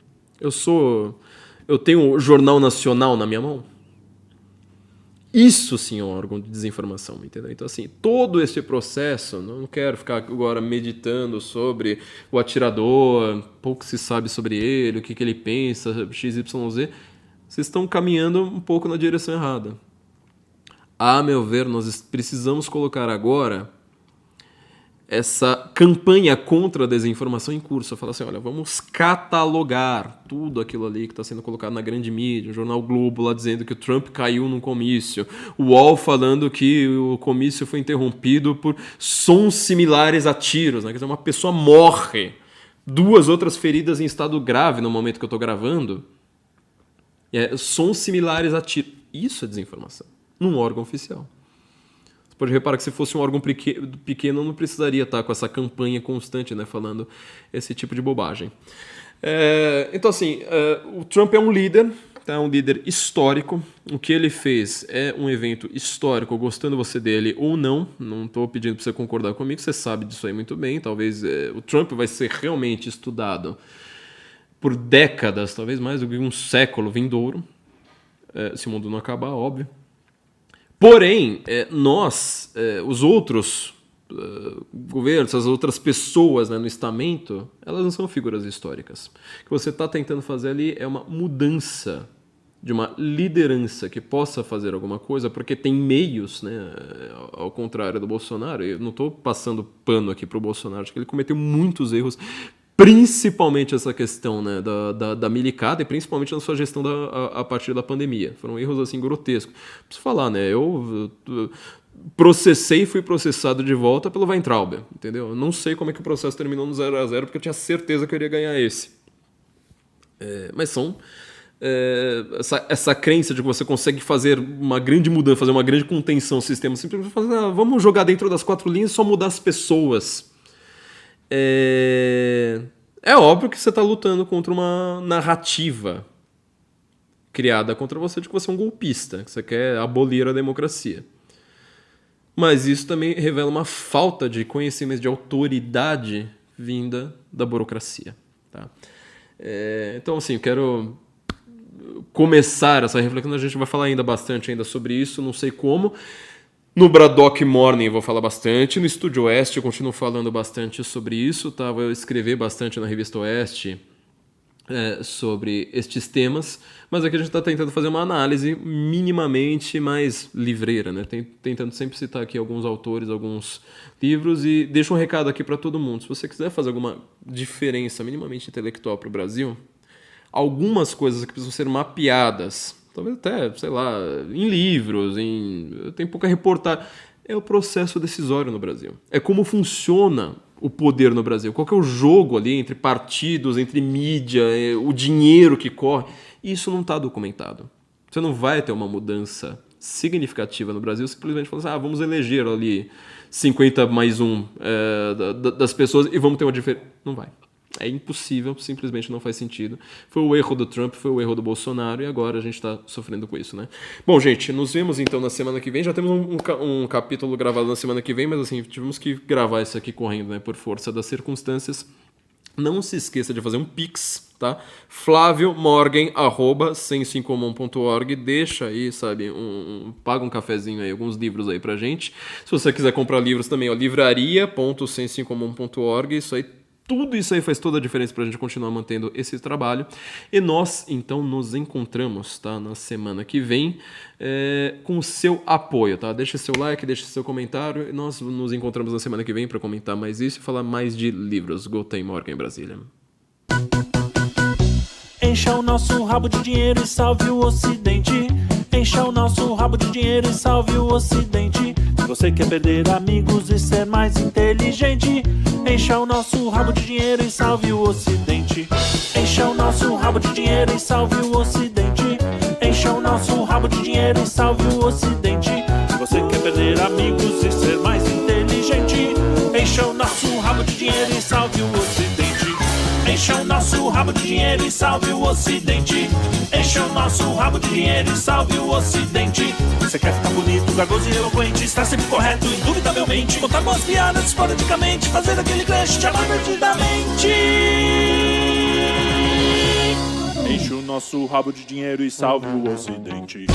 Eu tenho o Jornal Nacional na minha mão? Isso sim é um órgão de desinformação, entendeu? Então, assim, todo esse processo, não quero ficar agora meditando sobre o atirador, pouco se sabe sobre ele, o que ele pensa, XYZ, vocês estão caminhando um pouco na direção errada. A meu ver, nós precisamos colocar agora essa campanha contra a desinformação em curso. Eu falo assim, olha, vamos catalogar tudo aquilo ali que está sendo colocado na grande mídia, o Jornal Globo lá dizendo que o Trump caiu num comício, o UOL falando que o comício foi interrompido por sons similares a tiros, né? Quer dizer, uma pessoa morre, 2 outras feridas em estado grave no momento que eu estou gravando, sons similares a tiros. Isso é desinformação, num órgão oficial. Pode reparar que se fosse um órgão pequeno, não precisaria estar com essa campanha constante, né, falando esse tipo de bobagem. Então, assim, o Trump é um líder, tá? Um líder histórico. O que ele fez é um evento histórico, gostando você dele ou não. Não estou pedindo para você concordar comigo, você sabe disso aí muito bem. Talvez o Trump vai ser realmente estudado por décadas, talvez mais do que um século vindouro, se o mundo não acabar, óbvio. Porém, nós, os outros governos, as outras pessoas, né, no estamento, elas não são figuras históricas. O que você está tentando fazer ali é uma mudança de uma liderança que possa fazer alguma coisa, porque tem meios, né, ao contrário do Bolsonaro. Eu não estou passando pano aqui para o Bolsonaro, acho que ele cometeu muitos erros, principalmente essa questão, né, da milicada e principalmente na sua gestão a partir da pandemia. Foram erros assim grotescos. Preciso falar, né? Eu fui processado de volta pelo Weintraub, entendeu? Eu não sei como é que o processo terminou no 0-0, porque eu tinha certeza que eu iria ganhar esse. Mas são... essa crença de que você consegue fazer uma grande mudança, fazer uma grande contenção ao sistema, simplesmente falar, vamos jogar dentro das 4 linhas e só mudar as pessoas. É óbvio que você está lutando contra uma narrativa criada contra você de que você é um golpista, que você quer abolir a democracia. Mas isso também revela uma falta de conhecimento, de autoridade vinda da burocracia. Tá? Então, assim, eu quero começar essa reflexão. A gente vai falar ainda bastante sobre isso, não sei como. No Braddock Morning eu vou falar bastante, no Estúdio Oeste eu continuo falando bastante sobre isso, tá? Vou escrever bastante na Revista Oeste sobre estes temas, mas aqui a gente está tentando fazer uma análise minimamente mais livreira, né? Tentando sempre citar aqui alguns autores, alguns livros, e deixo um recado aqui para todo mundo. Se você quiser fazer alguma diferença minimamente intelectual para o Brasil, algumas coisas que precisam ser mapeadas, talvez até, sei lá, em livros, tem pouca reportagem. É o processo decisório no Brasil. É como funciona o poder no Brasil. Qual que é o jogo ali entre partidos, entre mídia, o dinheiro que corre. Isso não está documentado. Você não vai ter uma mudança significativa no Brasil simplesmente falando assim, vamos eleger ali 50 mais 1 das pessoas e vamos ter uma diferença. Não vai. É impossível, simplesmente não faz sentido. Foi o erro do Trump, foi o erro do Bolsonaro e agora a gente está sofrendo com isso, né? Bom, gente, nos vemos então na semana que vem. Já temos um capítulo gravado na semana que vem, mas assim, tivemos que gravar isso aqui correndo, né? Por força das circunstâncias. Não se esqueça de fazer um Pix, tá? flaviomorgan@sensoincomum.org. Deixa aí, sabe, paga um cafezinho aí, alguns livros aí pra gente. Se você quiser comprar livros também, livraria.sensoincomum.org. Tudo isso aí faz toda a diferença para a gente continuar mantendo esse trabalho. E nós, então, nos encontramos, tá, na semana que vem com o seu apoio, tá? Deixa seu like, deixa seu comentário. E nós nos encontramos na semana que vem para comentar mais isso e falar mais de livros. Guten Morgen, Brasília. Encha o nosso rabo de dinheiro e salve o Ocidente. Encha o nosso rabo de dinheiro e salve o Ocidente. Se você quer perder amigos e ser mais inteligente, encha o nosso rabo de dinheiro e salve o Ocidente. Encha o nosso rabo de dinheiro e salve o Ocidente. Encha o nosso rabo de dinheiro e salve o Ocidente. Se você quer perder amigos e ser mais inteligente, encha o nosso rabo de dinheiro e salve o Ocidente. Encha o nosso rabo de dinheiro e salve o Ocidente. Encha o nosso rabo de dinheiro e salve o Ocidente. Você quer ficar bonito, garboso e eloquente, estar sempre correto, indubitavelmente, contar boas piadas esporadicamente, fazer aquele crush te amar perdidamente. Enche o nosso rabo de dinheiro e salve o Ocidente.